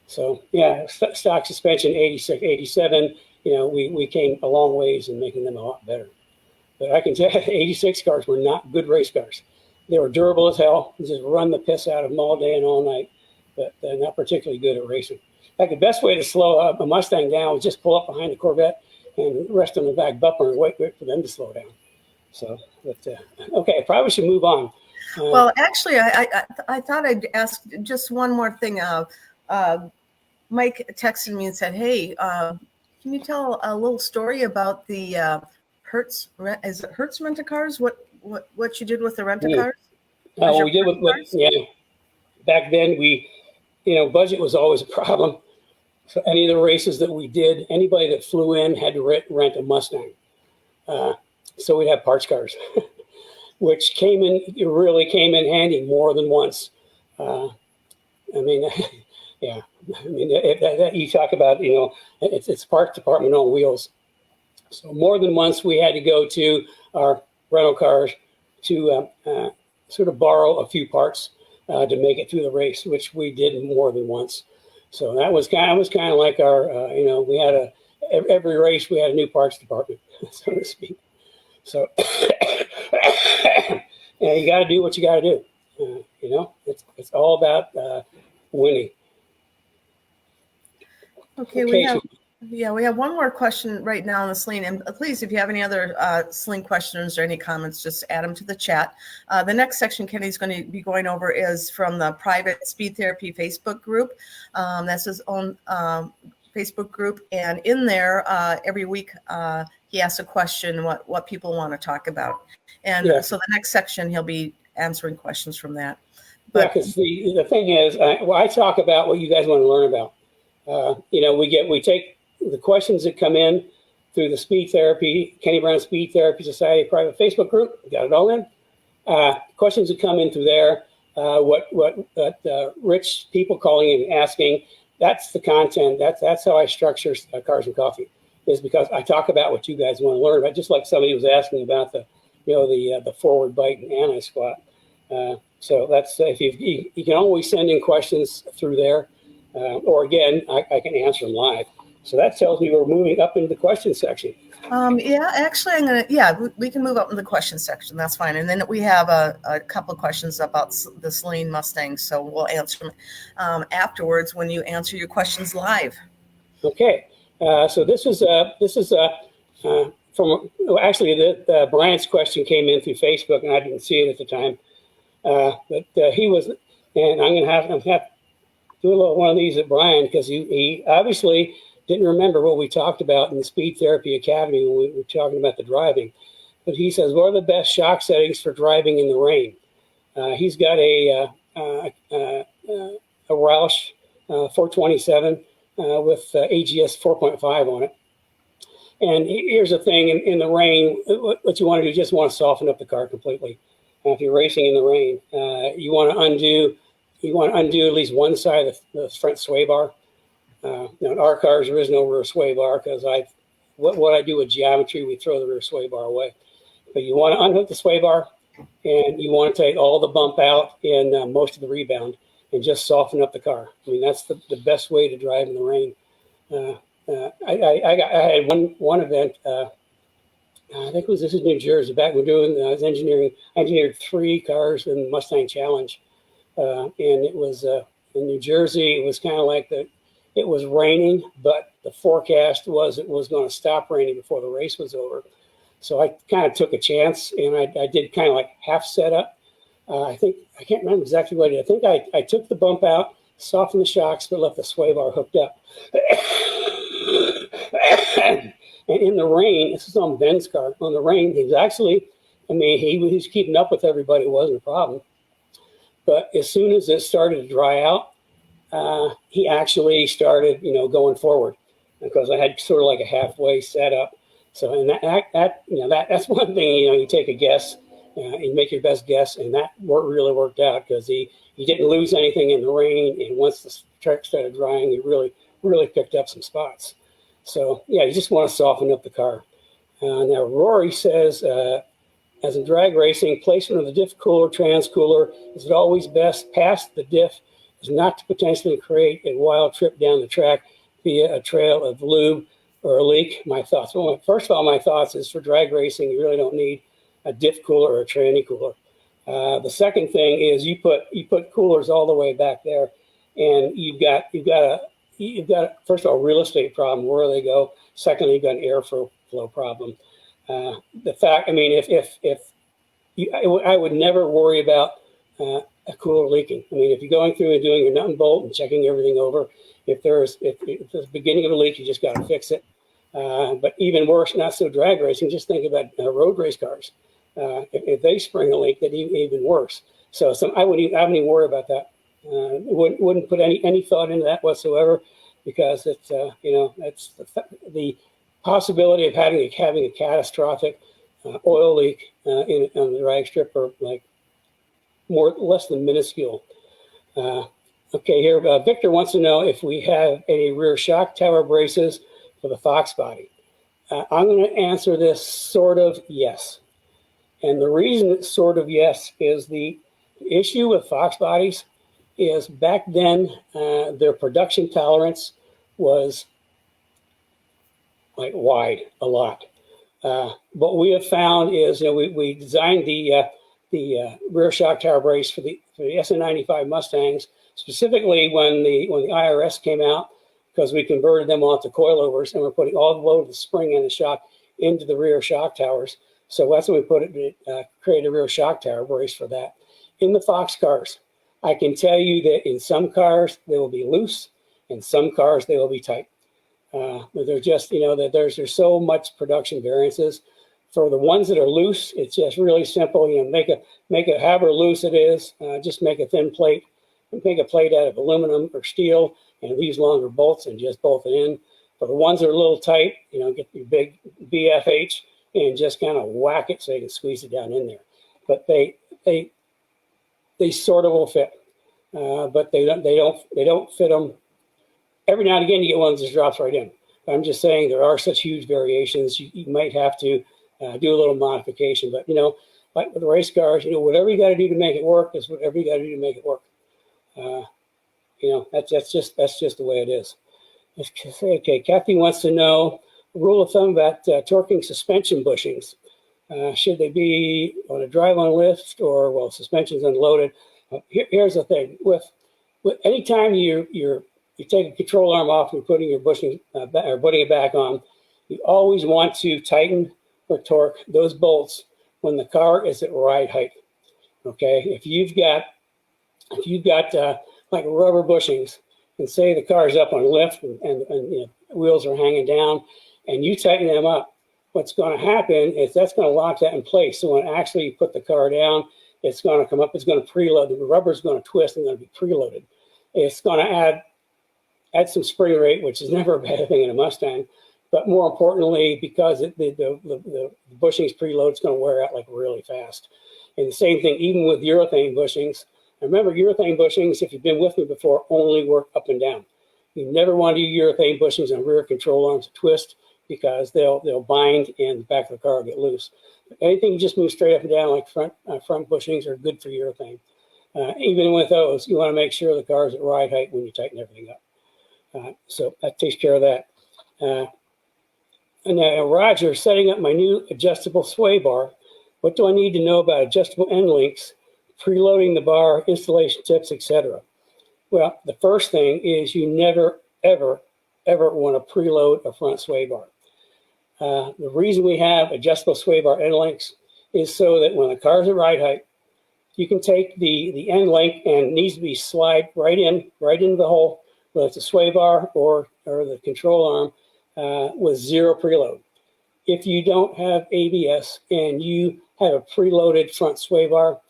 So yeah, stock suspension 86, 87, we came a long ways in making them a lot better. But I can tell you, 86 cars were not good race cars. They were durable as hell. You just run the piss out of them all day and all night, but they're not particularly good at racing. In fact, the best way to slow a Mustang down was just pull up behind the Corvette and rest on the back bumper and wait for them to slow down. So, okay, I probably should move on. Well, actually, I thought I'd ask just one more thing. Mike texted me and said, "Hey, can you tell a little story about the Hertz? Is it Hertz rent-a-cars? What you did with the rent-a-cars?" We did back then. Budget was always a problem. So any of the races that we did, anybody that flew in had to rent a Mustang. So we'd have parts cars, which really came in handy more than once. Yeah. You talk about, it's parts department on wheels. So more than once we had to go to our rental cars to sort of borrow a few parts to make it through the race, which we did more than once. So that was kind of like our, we had every race we had a new parts department, so to speak. So you got to do what you got to do. It's all about winning. Okay, we have one more question right now on the Saleen, and please, if you have any other Saleen questions or any comments, just add them to the chat. The next section Kenny's going to be going over is from the private Speed Therapy Facebook group. That's his own Facebook group, and in there every week he asks a question what people want to talk about, and so the next section he'll be answering questions from that. Because the thing is, I talk about what you guys want to learn about. We take the questions that come in through the Speed Therapy, Kenny Brown Speed Therapy Society private Facebook group. Got it all in. Questions that come in through there. What rich people calling and asking. That's the content. That's how I structure Cars and Coffee. Is because I talk about what you guys want to learn about. Just like somebody was asking about the forward bite and anti-squat. So that's if you can always send in questions through there, or again, I can answer them live. So that tells me we're moving up into the question section. Yeah, actually, we can move up in the question section. That's fine. And then we have a couple of questions about the Saleen Mustang. So we'll answer them afterwards when you answer your questions live. Okay. So this is from actually Brian's question came in through Facebook and I didn't see it at the time. But he was, and I'm going to have to do a little one of these at Brian because he obviously didn't remember what we talked about in the Speed Therapy Academy when we were talking about the driving. But he says, what are the best shock settings for driving in the rain? He's got a Roush 427 with AGS 4.5 on it. And here's the thing, in the rain, what you want to do, you just want to soften up the car completely. If you're racing in the rain, you want to undo at least one side of the front sway bar. In our cars, there is no rear sway bar because what I do with geometry, we throw the rear sway bar away. But you want to unhook the sway bar, and you want to take all the bump out and most of the rebound, and just soften up the car. I mean, that's the best way to drive in the rain. I had one event. I think this is New Jersey. Back when I was engineered 3 cars in the Mustang Challenge, and it was in New Jersey. It was kind of like it was raining, but the forecast was it was going to stop raining before the race was over. So I kind of took a chance, and I did kind of like half setup. I can't remember exactly what I did. I think I took the bump out, softened the shocks, but left the sway bar hooked up. And in the rain, this is on Ben's car. On the rain, he was actually, he was keeping up with everybody. It wasn't a problem. But as soon as it started to dry out, he actually started, going forward because I had sort of like a halfway setup. So, and that's one thing, you take a guess, you make your best guess, and that really worked out because he didn't lose anything in the rain. And once the track started drying, he really picked up some spots. So, yeah, you just want to soften up the car. Now, Rory says, as in drag racing, placement of the diff cooler, trans cooler, is it always best past the diff is not to potentially create a wild trip down the track via a trail of lube or a leak? My thoughts. Well, first of all, my thoughts is for drag racing, you really don't need a diff cooler or a tranny cooler. The second thing is you put coolers all the way back there, and you've got first of all, real estate problem, where they go. Secondly, you've got an airflow problem. The fact, I would never worry about a cooler leaking. If you're going through and doing your nut and bolt and checking everything over, if there's the beginning of a leak, you just got to fix it. But even worse, not so drag racing, just think about road race cars. If they spring a leak, that'd even worse. So I wouldn't even worry about that. Wouldn't put any thought into that whatsoever, because it's it's the possibility of having a catastrophic oil leak on the drag strip are like less than minuscule. Okay, here Victor wants to know if we have any rear shock tower braces for the Fox body. I'm going to answer this sort of yes, and the reason it's sort of yes is the issue with Fox bodies is back then their production tolerance was like wide a lot. What we have found is we designed the rear shock tower brace for the SN95 Mustangs specifically when the IRS came out, because we converted them all to coilovers and we're putting all the load of the spring and the shock into the rear shock towers. So that's when we create a rear shock tower brace for that. In the Fox cars, I can tell you that in some cars they will be loose, in some cars they will be tight. They're just, there's so much production variances. For the ones that are loose, it's just really simple. Make it however loose it is. Just make a thin plate, make a plate out of aluminum or steel, and leaves longer bolts and just bolt it in. For the ones that are a little tight, get your big BFH and just kind of whack it so you can squeeze it down in there. But they sort of will fit, but they don't fit them. Every now and again, you get one that just drops right in. But I'm just saying there are such huge variations. You might have to do a little modification. But like with the race cars, whatever you got to do to make it work is whatever you got to do to make it work. That's just the way it is. Okay, Kathy wants to know a rule of thumb about torquing suspension bushings. Should they be on a drive-on lift or while suspension's unloaded? Here's the thing: with anytime you take a control arm off and putting your bushing or putting it back on, you always want to tighten or torque those bolts when the car is at ride height. Okay, if you've got like rubber bushings, and say the car's up on lift and wheels are hanging down, and you tighten them up, what's going to happen is that's going to lock that in place. So when actually you put the car down, it's going to come up, it's going to preload. The rubber's going to twist and going to be preloaded. It's going to add some spring rate, which is never a bad thing in a Mustang. But more importantly, because the bushings preload, it's going to wear out like really fast. And the same thing, even with urethane bushings. Remember, urethane bushings, if you've been with me before, only work up and down. You never want to do urethane bushings on rear control arms to twist because they'll bind and the back of the car will get loose. Anything just move straight up and down like front bushings are good for urethane. Even with those, you want to make sure the car is at ride height when you tighten everything up. So that takes care of that. And now, Roger, setting up my new adjustable sway bar. What do I need to know about adjustable end links, preloading the bar, installation tips, etc.? Well, the first thing is you never, ever, ever want to preload a front sway bar. The reason we have adjustable sway bar end links is so that when the car's at ride height, you can take the end link and it needs to be slide right into the hole, whether it's a sway bar or the control arm with zero preload. If you don't have ABS and you have a preloaded front sway bar,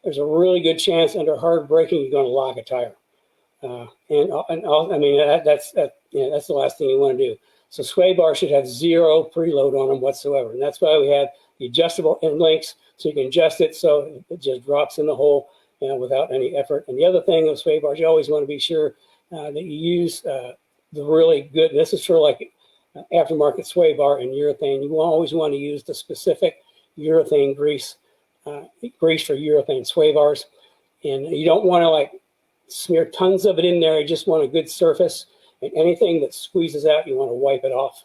there's a really good chance under hard braking you're going to lock a tire. That's the last thing you want to do. So sway bars should have zero preload on them whatsoever. And that's why we have the adjustable end links, so you can adjust it so it just drops in the hole without any effort. And the other thing with sway bars, you always want to be sure that you use the really good, this is for like aftermarket sway bar and urethane. You always want to use the specific urethane grease for urethane sway bars. And you don't want to like smear tons of it in there. You just want a good surface. And anything that squeezes out, you want to wipe it off.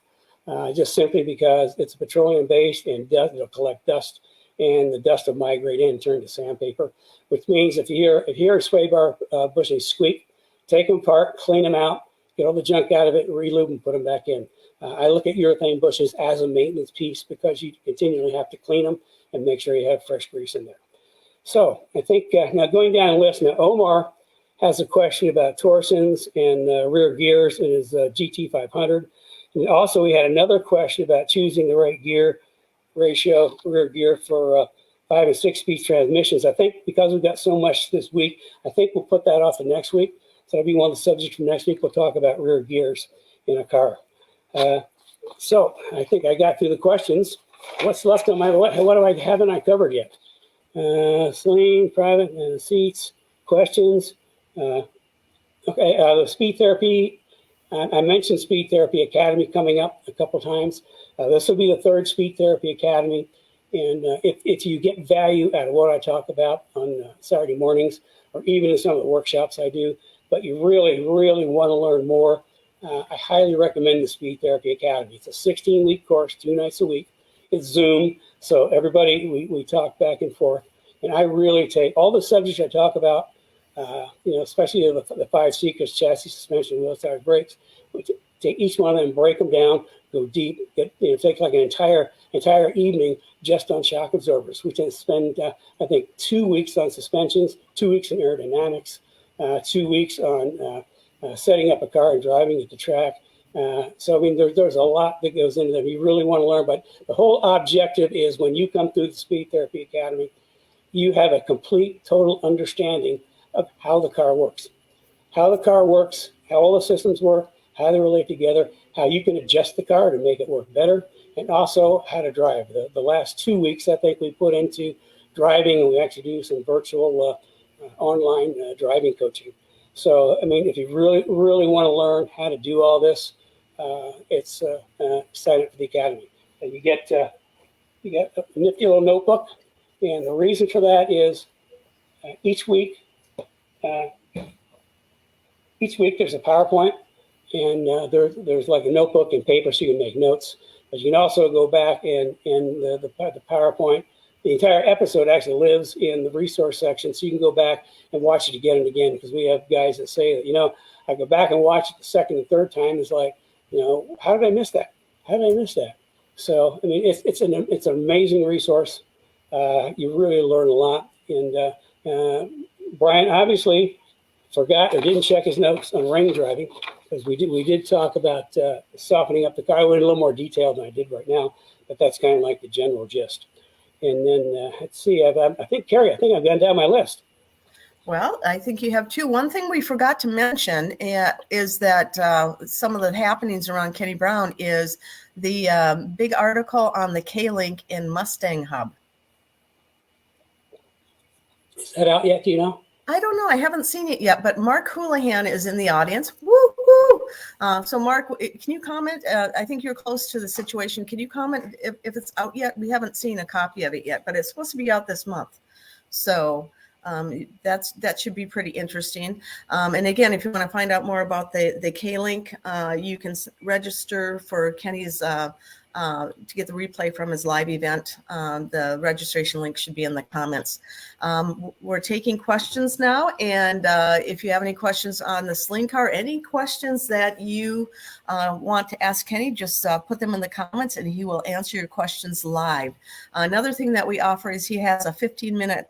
Just simply because it's petroleum based and it'll collect dust, and the dust will migrate in and turn to sandpaper. Which means if you hear a sway bar bushing squeak, take them apart, clean them out, get all the junk out of it, re-lube and put them back in. I look at urethane bushes as a maintenance piece because you continually have to clean them and make sure you have fresh grease in there. So I think now going down the list, now Omar has a question about torsions and rear gears in his GT500. And also we had another question about choosing the right gear ratio, rear gear for 5 and 6 speed transmissions. I think because we've got so much this week, I think we'll put that off to next week. So that'll be one of the subjects for next week. We'll talk about rear gears in a car. So I think I got through the questions. What's left on my, what haven't I covered yet? Saleen, private, seats, questions. The speed therapy, I mentioned Speed Therapy Academy coming up a couple times. This will be the 3rd Speed Therapy Academy. And if you get value out of what I talk about on Saturday mornings, or even in some of the workshops I do, but you really, really want to learn more, I highly recommend the Speed Therapy Academy. It's a 16-week course, 2 nights a week. It's Zoom, so everybody, we talk back and forth. And I really take all the subjects I talk about, especially the 5 secrets, chassis, suspension, wheel, tires, brakes. We take each one of them, break them down, go deep, take like an entire evening just on shock absorbers. We tend to spend, I think, 2 weeks on suspensions, 2 weeks in aerodynamics, 2 weeks on setting up a car and driving at the track. So, I mean, there's a lot that goes into that. You really want to learn, but the whole objective is when you come through the Speed Therapy Academy, you have a complete, total understanding of how the car works. How the car works, how all the systems work, how they relate together, how you can adjust the car to make it work better, and also how to drive. The last 2 weeks, I think, we put into driving, and we actually do some virtual online driving coaching. So, I mean, if you really, really want to learn how to do all this, it's sign up for the Academy. And you get a nifty little notebook, and the reason for that is each week there's a PowerPoint, and there's like a notebook and paper so you can make notes. But you can also go back and the PowerPoint. The entire episode actually lives in the resource section, so you can go back and watch it again and again, because we have guys that say that, you know, I go back and watch it the second and third time. It's like, you know, how did I miss that? How did I miss that? So, I mean, it's an amazing resource. You really learn a lot. And Brian obviously forgot or didn't check his notes on rain driving, because we did talk about softening up the car. I went a little more detailed than I did right now, but that's kind of like the general gist. And then let's see, I think, Carrie, I've gone down my list. Well, I think you have two. One thing we forgot to mention is that some of the happenings around Kenny Brown is the big article on the K-Link in Mustang Hub. Is that out yet? Do you know? I don't know. I haven't seen it yet, but Mark Houlihan is in the audience. Woo, woo. So, Mark, can you comment? I think you're close to the situation. Can you comment if it's out yet? We haven't seen a copy of it yet, but it's supposed to be out this month. So that should be pretty interesting. And again, if you want to find out more about the K-Link, you can register for Kenny's to get the replay from his live event. The registration link should be in the comments. We're taking questions now, and if you have any questions on the Saleen car, any questions that you want to ask Kenny, just put them in the comments and he will answer your questions live. Another thing that we offer is he has a 15-minute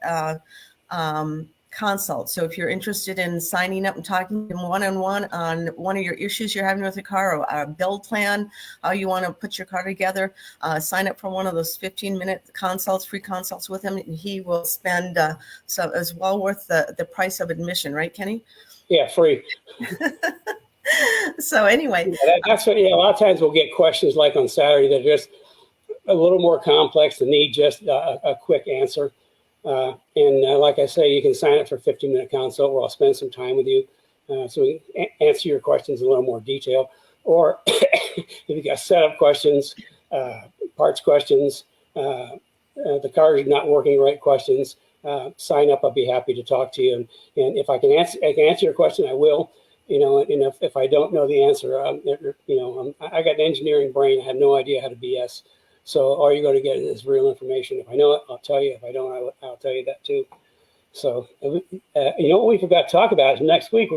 consult. So if you're interested in signing up and talking to him one-on-one on one of your issues you're having with the car, or a build plan, how you want to put your car together, sign up for one of those 15-minute consults, free consults with him, and he will spend so as well worth the price of admission, right, Kenny? Yeah, free. So anyway, that's what, a lot of times we'll get questions like on Saturday that are just a little more complex and need just a quick answer. Like I say, you can sign up for a 15-minute consult where I'll spend some time with you so we can answer your questions in a little more detail. Or if you got setup questions, parts questions, the car is not working right questions, sign up. I'll be happy to talk to you. And if I can answer your question, I will. And if I don't know the answer, I got an engineering brain. I have no idea how to BS. So all you're going to get is real information. If I know it, I'll tell you. If I don't, I'll tell you that too. So, what we forgot to talk about is next week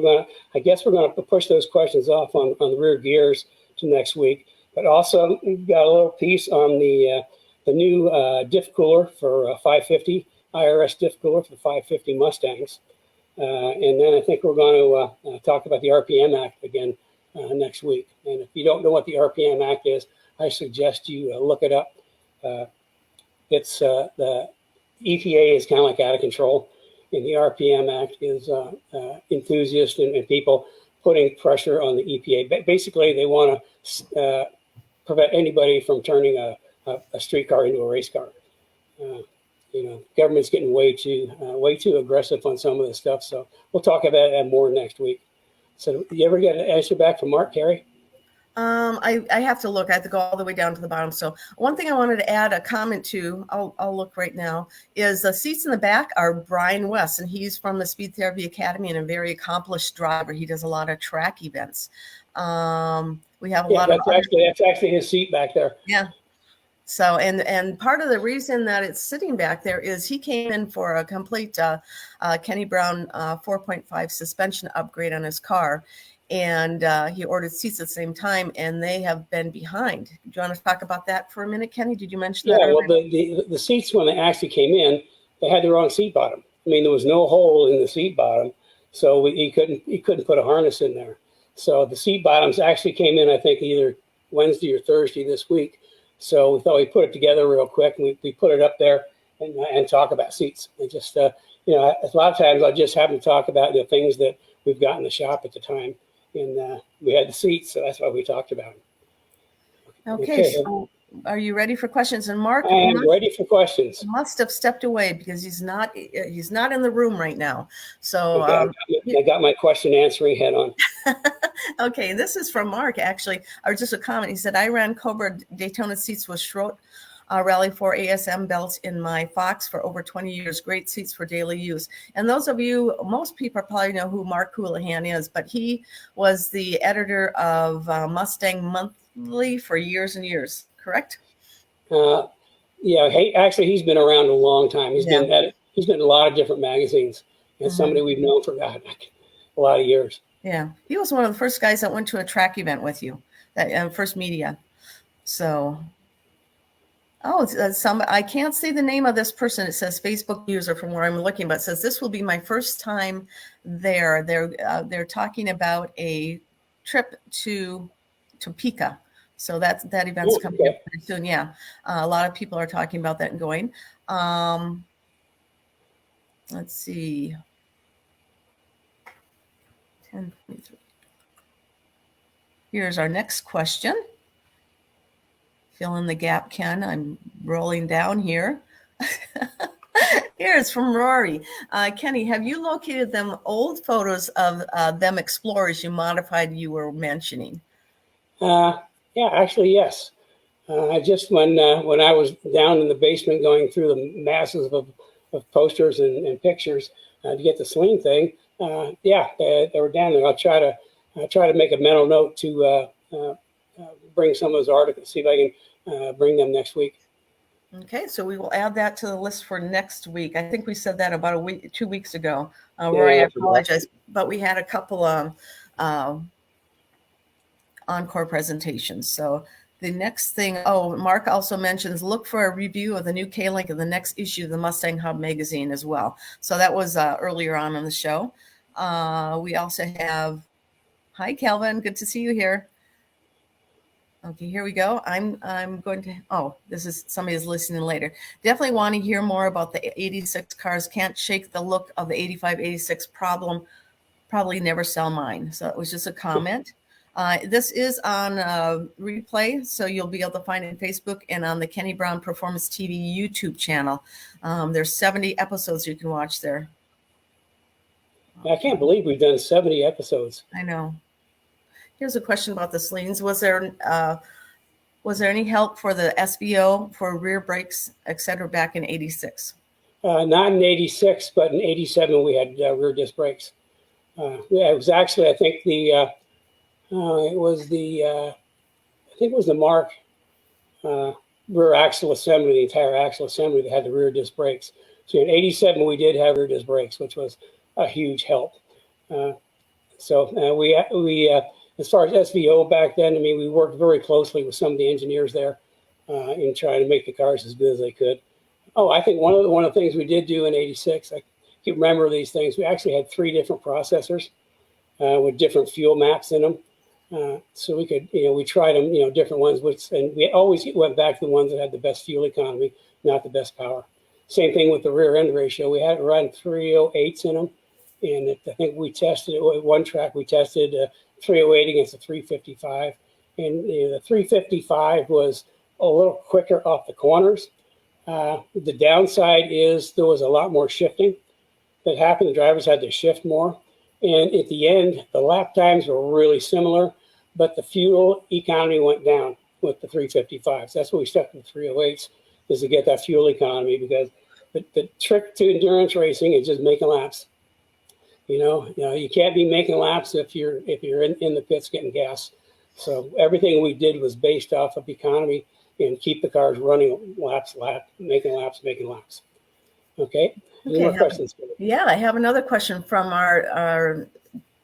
I guess we're going to push those questions off on the rear gears to next week. But also we've got a little piece on the new diff cooler for 550, IRS diff cooler for the 550 Mustangs. And then I think we're going to talk about the RPM Act again next week. And if you don't know what the RPM Act is, I suggest you look it up. It's the EPA is kind of like out of control, and the RPM Act is enthusiasts and people putting pressure on the EPA. Basically, they want to prevent anybody from turning a street car into a race car. Government's getting way too aggressive on some of this stuff. So we'll talk about that more next week. So you ever get an answer back from Mark, Carrie? I have to look. I have to go all the way down to the bottom. So one thing I wanted to add a comment to, I'll look right now, is the seats in the back are Brian West, and he's from the Speed Therapy Academy and a very accomplished driver. He does a lot of track events. We have a lot of that's actually his seat back there. Yeah. So, and part of the reason that it's sitting back there is he came in for a complete Kenny Brown 4.5 suspension upgrade on his car. And he ordered seats at the same time, and they have been behind. Do you want to talk about that for a minute, Kenny? Did you mention that? Yeah, well, the seats when they actually came in, they had the wrong seat bottom. I mean, there was no hole in the seat bottom, so he couldn't put a harness in there. So the seat bottoms actually came in, I think, either Wednesday or Thursday this week. So we thought we'd put it together real quick, and we put it up there and talk about seats. And just a lot of times I just happen to talk about the things that we've got in the shop at the time. and we had the seats, so that's why we talked about it. Okay, so are you ready for questions? And Mark, I am ready for questions. Must have stepped away because he's not in the room right now. So okay, I got my question answering head on. Okay, this is from Mark, actually, or just a comment. He said, I ran Cobra Daytona seats with Schroet Rally 4 ASM belts in my Fox for over 20 years. Great seats for daily use. And those of you, most people probably know who Mark Houlihan is, but he was the editor of Mustang Monthly for years and years, correct? Yeah, actually, he's been around a long time. He's been in a lot of different magazines, and somebody we've known for a lot of years. Yeah, he was one of the first guys that went to a track event with you, that first media. So, I can't see the name of this person. It says Facebook user from where I'm looking, but it says this will be my first time there. They're talking about a trip to Topeka. So that event's coming up pretty soon. Yeah, a lot of people are talking about that and going. Let's see. 10:23. Here's our next question. Fill in the gap, Ken. I'm rolling down here. Here's from Rory. Kenny, have you located them old photos of them Explorers you modified you were mentioning? Yeah, actually, yes. Just when I was down in the basement going through the masses of posters and pictures to get the Saleen thing, they were down there. I'll try to make a mental note to bring some of those articles, see if I can bring them next week. Okay, so we will add that to the list for next week. I think we said that about 2 weeks ago. Rory, I apologize, but we had a couple encore presentations. So the next thing, Mark also mentions, look for a review of the new K-Link in the next issue of the Mustang Hub magazine as well. So that was earlier on in the show. We also have, hi, Calvin, good to see you here. Okay, here we go. I'm going to, this is somebody who's listening later. Definitely want to hear more about the 86 cars. Can't shake the look of the 85, 86 problem. Probably never sell mine. So it was just a comment. This is on replay, so you'll be able to find it on Facebook and on the Kenny Brown Performance TV YouTube channel. There's 70 episodes you can watch there. I can't believe we've done 70 episodes. I know. Here's a question about the Saleens. Was there any help for the SVO for rear brakes, et cetera, back in 86? Not in 86, but in 87 we had rear disc brakes. It was actually, I think it was the Mark rear axle assembly, the entire axle assembly that had the rear disc brakes. So in 87 we did have rear disc brakes, which was a huge help. So we as far as SVO back then, I mean, we worked very closely with some of the engineers there in trying to make the cars as good as they could. I think one of the things we did do in 86, I can remember these things. We actually had 3 different processors with different fuel maps in them. So we could, we tried them, different ones, and we always went back to the ones that had the best fuel economy, not the best power. Same thing with the rear end ratio. We had run 308s in them. And I think we tested it at one track. We tested 308 against a 355, and the 355 was a little quicker off the corners. The downside is there was a lot more shifting that happened. The drivers had to shift more, and at the end, the lap times were really similar, but the fuel economy went down with the 355s. That's what we stuck with the 308s, is to get that fuel economy, because the trick to endurance racing is just making laps. You can't be making laps if you're in the pits getting gas. So everything we did was based off of economy and keep the cars running making laps. Okay. Any more questions? Yeah, I have another question from our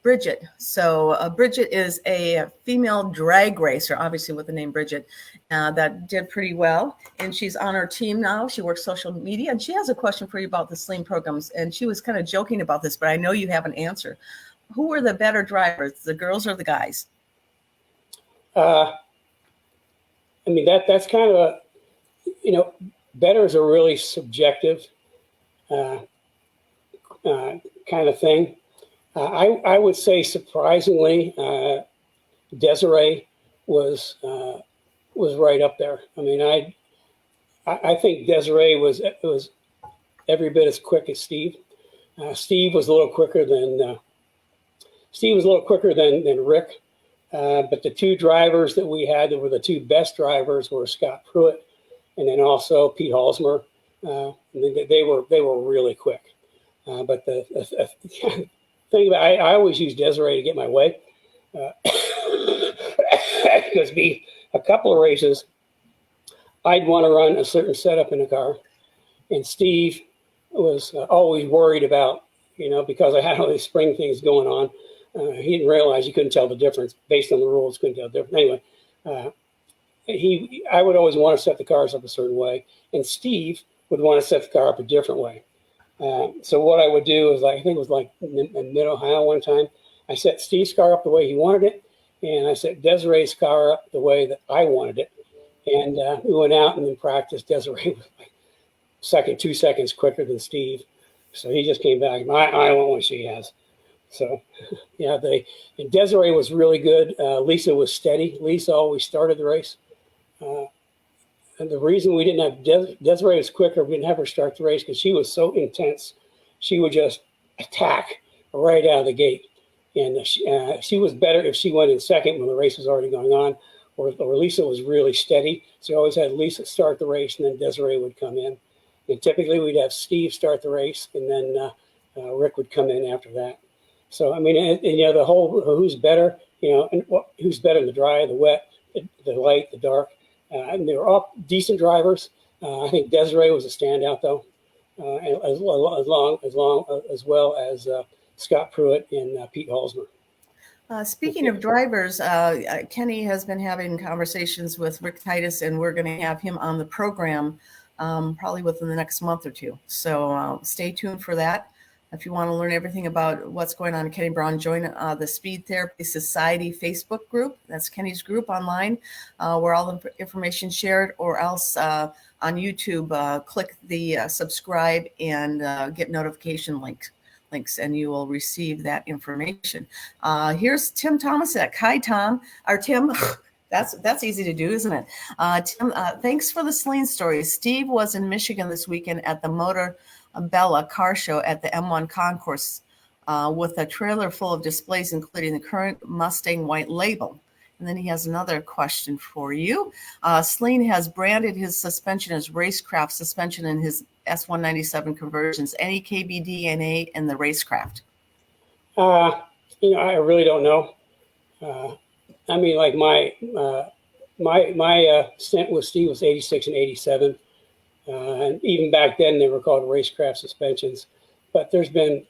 Bridget. So Bridget is a female drag racer, obviously with the name Bridget, that did pretty well. And she's on our team now. She works social media, and she has a question for you about the Saleen programs. And she was kind of joking about this, but I know you have an answer. Who were the better drivers, the girls or the guys? I mean, that's kind of better is a really subjective kind of thing. I would say surprisingly, Desiree was right up there. I mean, I think Desiree was every bit as quick as Steve. Steve was a little quicker than Rick. But the two drivers that we had that were the two best drivers were Scott Pruitt and then also Pete Halsmer. They were really quick. But the thing about I always use Desiree to get my way. Because a couple of races, I'd want to run a certain setup in the car, and Steve was always worried about, because I had all these spring things going on. He didn't realize you couldn't tell the difference based on the rules. Couldn't tell the difference. Anyway, I would always want to set the cars up a certain way, and Steve would want to set the car up a different way. So what I would do is, I think it was like in Mid-Ohio one time, I set Steve's car up the way he wanted it, and I set Desiree's car up the way that I wanted it. And we went out and then practiced. Desiree was like 2 seconds quicker than Steve. So he just came back. I want what she has. So, yeah, and Desiree was really good. Lisa was steady. Lisa always started the race. And the reason we didn't have Desiree was quicker, we didn't have her start the race because she was so intense. She would just attack right out of the gate. And she was better if she went in second when the race was already going on, or Lisa was really steady. So you always had Lisa start the race, and then Desiree would come in. And typically we'd have Steve start the race, and then Rick would come in after that. So, I mean, and the whole who's better, and who's better in the dry, the wet, the light, the dark. And they were all decent drivers. I think Desiree was a standout, though, as well as Scott Pruitt and Pete Halsmer. Speaking of drivers, Kenny has been having conversations with Rick Titus, and we're going to have him on the program probably within the next month or two. So stay tuned for that. If you want to learn everything about what's going on in Kenny Brown, join the Speed Therapy Society Facebook group. That's Kenny's group online, where all the information shared, or else on YouTube, click the subscribe and get notification links, and you will receive that information. Here's Tim Tomasek. Hi, Tom. Or Tim. That's easy to do, isn't it? Tim, thanks for the Saleen story. Steve was in Michigan this weekend at the Motor Bella car show at the M1 concourse with a trailer full of displays, including the current Mustang white label. And then he has another question for you. Saleen has branded his suspension as Racecraft suspension in his S197 conversions. Any KBDNA in the Racecraft? I really don't know. I mean, like my stint with Steve was 86 and 87. And even back then, they were called Racecraft suspensions. But there's been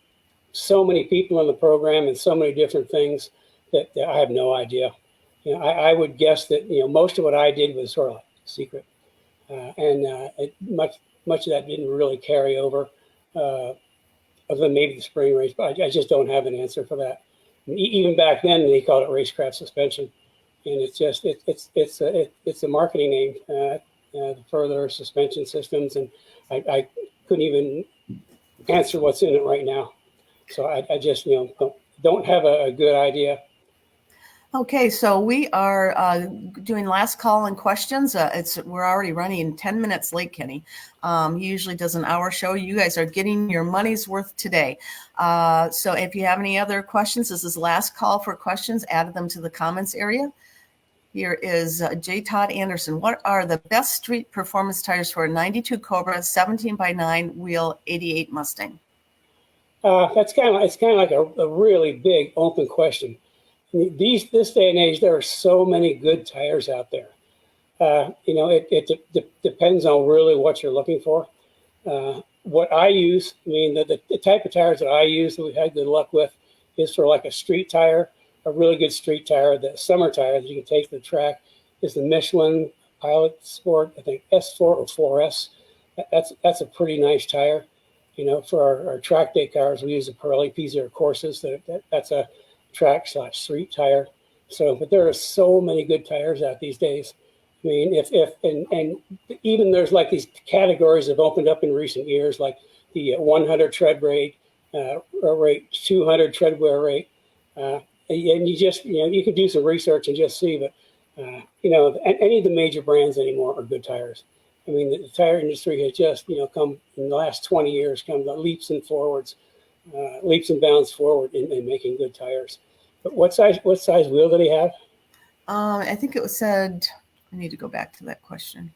so many people in the program and so many different things that I have no idea. I would guess that most of what I did was sort of like secret, and much of that didn't really carry over, other than maybe the spring race. But I just don't have an answer for that. Even back then, they called it Racecraft suspension, and it's just it's a marketing name. For their suspension systems, and I couldn't even answer what's in it right now. So I just don't have a good idea. Okay, so we are doing last call and questions. We're already running 10 minutes late, Kenny. He usually does an hour show. You guys are getting your money's worth today. So if you have any other questions, this is last call for questions. Add them to the comments area. Here is J. Todd Anderson. What are the best street performance tires for a 92 Cobra 17x9 wheel 88 Mustang? It's kind of like a really big open question. This day and age, there are so many good tires out there. It depends on really what you're looking for. What I use, the type of tires that I use that we've had good luck with is for like a street tire. A really good street tire, the summer tire that you can take to the track, is the Michelin Pilot Sport, I think S4 or 4S. That's a pretty nice tire. For our track day cars, we use the Pirelli P0 Corsas. That's a track/street tire. So, but there are so many good tires out these days. I mean, and even there's like these categories that have opened up in recent years, like the 100 tread brake, rate, 200 tread wear rate. And you just, you can do some research and just see, but, any of the major brands anymore are good tires. I mean, the tire industry has just, come in the last 20 years, come leaps and bounds forward in making good tires. But what size wheel did he have? I think it was said, I need to go back to that question.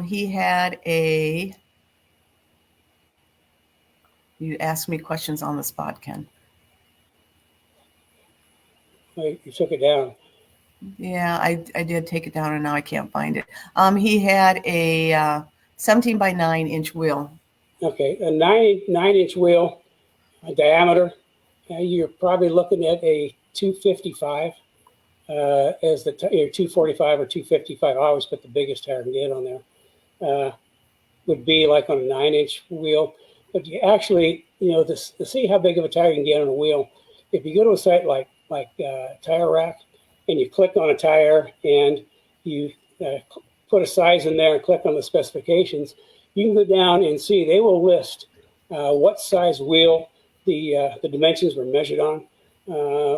He had you asked me questions on the spot, Ken. You took it down. Yeah, I did take it down and now I can't find it. He had a 17 by 9 inch wheel. Okay, a 9-inch wheel diameter. You're probably looking at a 255 as the 245 or 255. I always put the biggest tire I can get on there. Would be like on a 9-inch wheel. But you actually, to see how big of a tire you can get on a wheel, if you go to a site like Tire Rack and you click on a tire and you put a size in there and click on the specifications, you can go down and see they will list what size wheel the dimensions were measured on,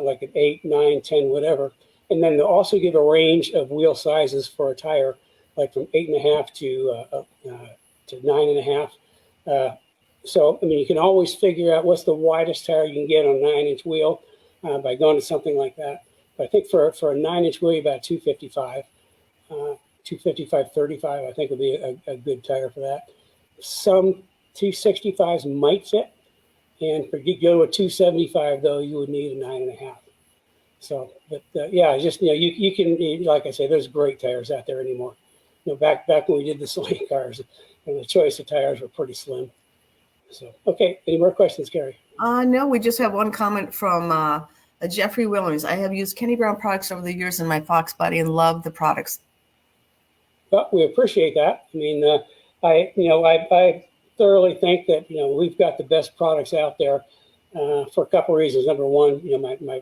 like an 8, 9, 10, whatever. And then they'll also give a range of wheel sizes for a tire, like from 8.5 to 9.5. So, I mean, you can always figure out what's the widest tire you can get on a 9-inch wheel by going to something like that. But I think for a 9-inch wheel, about 255, 255/35, I think would be a good tire for that. Some 265s might fit. And for you go to a 275, though, you would need a 9.5. So, but yeah, just, you can, like I say, there's great tires out there anymore. Back when we did the Saleen cars, and the choice of tires were pretty slim. So, okay, any more questions, Gary? No, we just have one comment from Jeffrey Williams. I have used Kenny Brown products over the years in my Fox body and love the products. Well, we appreciate that. I mean, I thoroughly think that, we've got the best products out there for a couple of reasons. Number one, my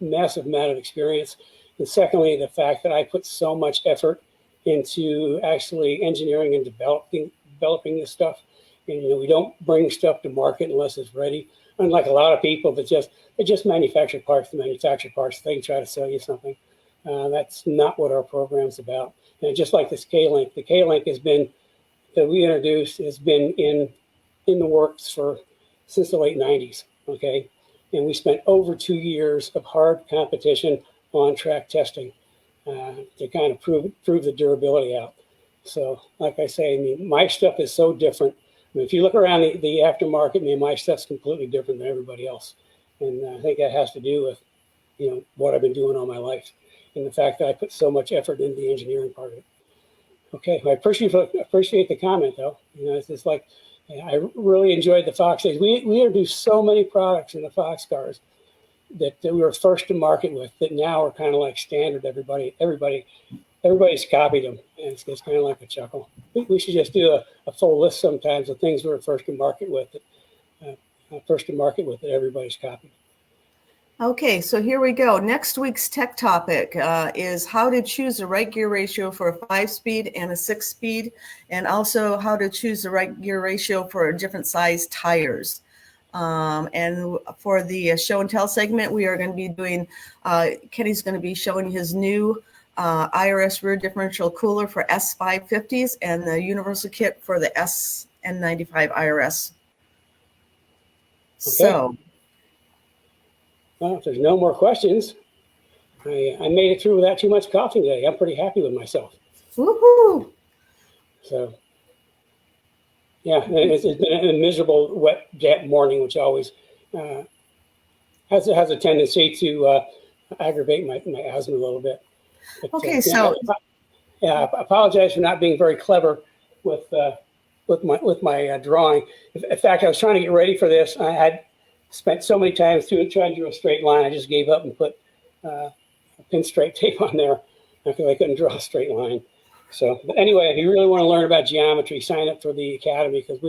massive amount of experience. And secondly, the fact that I put so much effort into actually engineering and developing this stuff. And, we don't bring stuff to market unless it's ready. Unlike a lot of people that just manufacture parts to manufacture parts. They try to sell you something. That's not what our program's about. And just like this K-Link, the K-Link that we introduced has been in the works since the late 90s, okay? And we spent over 2 years of hard competition on track testing to kind of prove the durability out. So, like I say, I mean, my stuff is so different. I mean, if you look around the aftermarket, I mean, my stuff's completely different than everybody else. And I think that has to do with, what I've been doing all my life and the fact that I put so much effort into the engineering part of it. Okay, I appreciate the comment, though. It's just like, I really enjoyed the Fox days. We introduced so many products in the Fox cars that we were first to market with that now are kind of like standard. Everybody's copied them, and it's kind of like a chuckle. We should just do a full list sometimes of things we were first to market with that everybody's copied. Okay, so here we go. Next week's tech topic is how to choose the right gear ratio for a 5-speed and a 6-speed, and also how to choose the right gear ratio for different size tires. And for the show and tell segment, we are going to be doing, Kenny's going to be showing his new IRS rear differential cooler for S550s and the universal kit for the SN95 IRS. Okay. So. Well, if there's no more questions, I made it through without too much coughing today. I'm pretty happy with myself. Woohoo! So, yeah, it's been a miserable, wet, damp morning, which always has a tendency to aggravate my asthma a little bit. But, okay, so I apologize for not being very clever with my drawing. In fact, I was trying to get ready for this. I had spent so many times trying to do a straight line, I just gave up and put pinstripe tape on there because I couldn't draw a straight line. So, but anyway, if you really want to learn about geometry, sign up for the academy because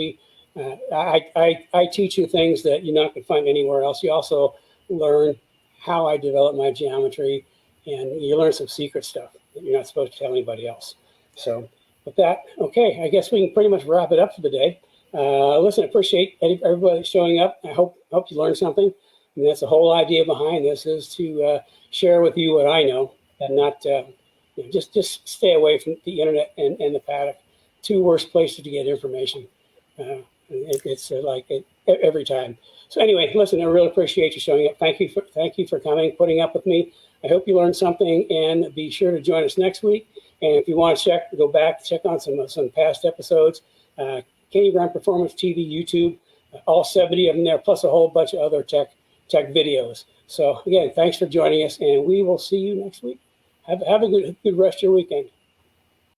I teach you things that you're not going to find anywhere else. You also learn how I develop my geometry, and you learn some secret stuff that you're not supposed to tell anybody else. So, with that, okay, I guess we can pretty much wrap it up for the day. Listen, I appreciate everybody showing up. I hope you learned something. And that's the whole idea behind this, is to share with you what I know, and not just stay away from the internet and the paddock. Two worst places to get information. It's like it every time. So anyway, listen, I really appreciate you showing up. Thank you for coming, putting up with me. I hope you learned something, and be sure to join us next week. And if you want to go back, check on some past episodes. Kenny Grant Performance TV, YouTube, all 70 of them there, plus a whole bunch of other tech videos. So again, thanks for joining us, and we will see you next week. Have a good rest of your weekend.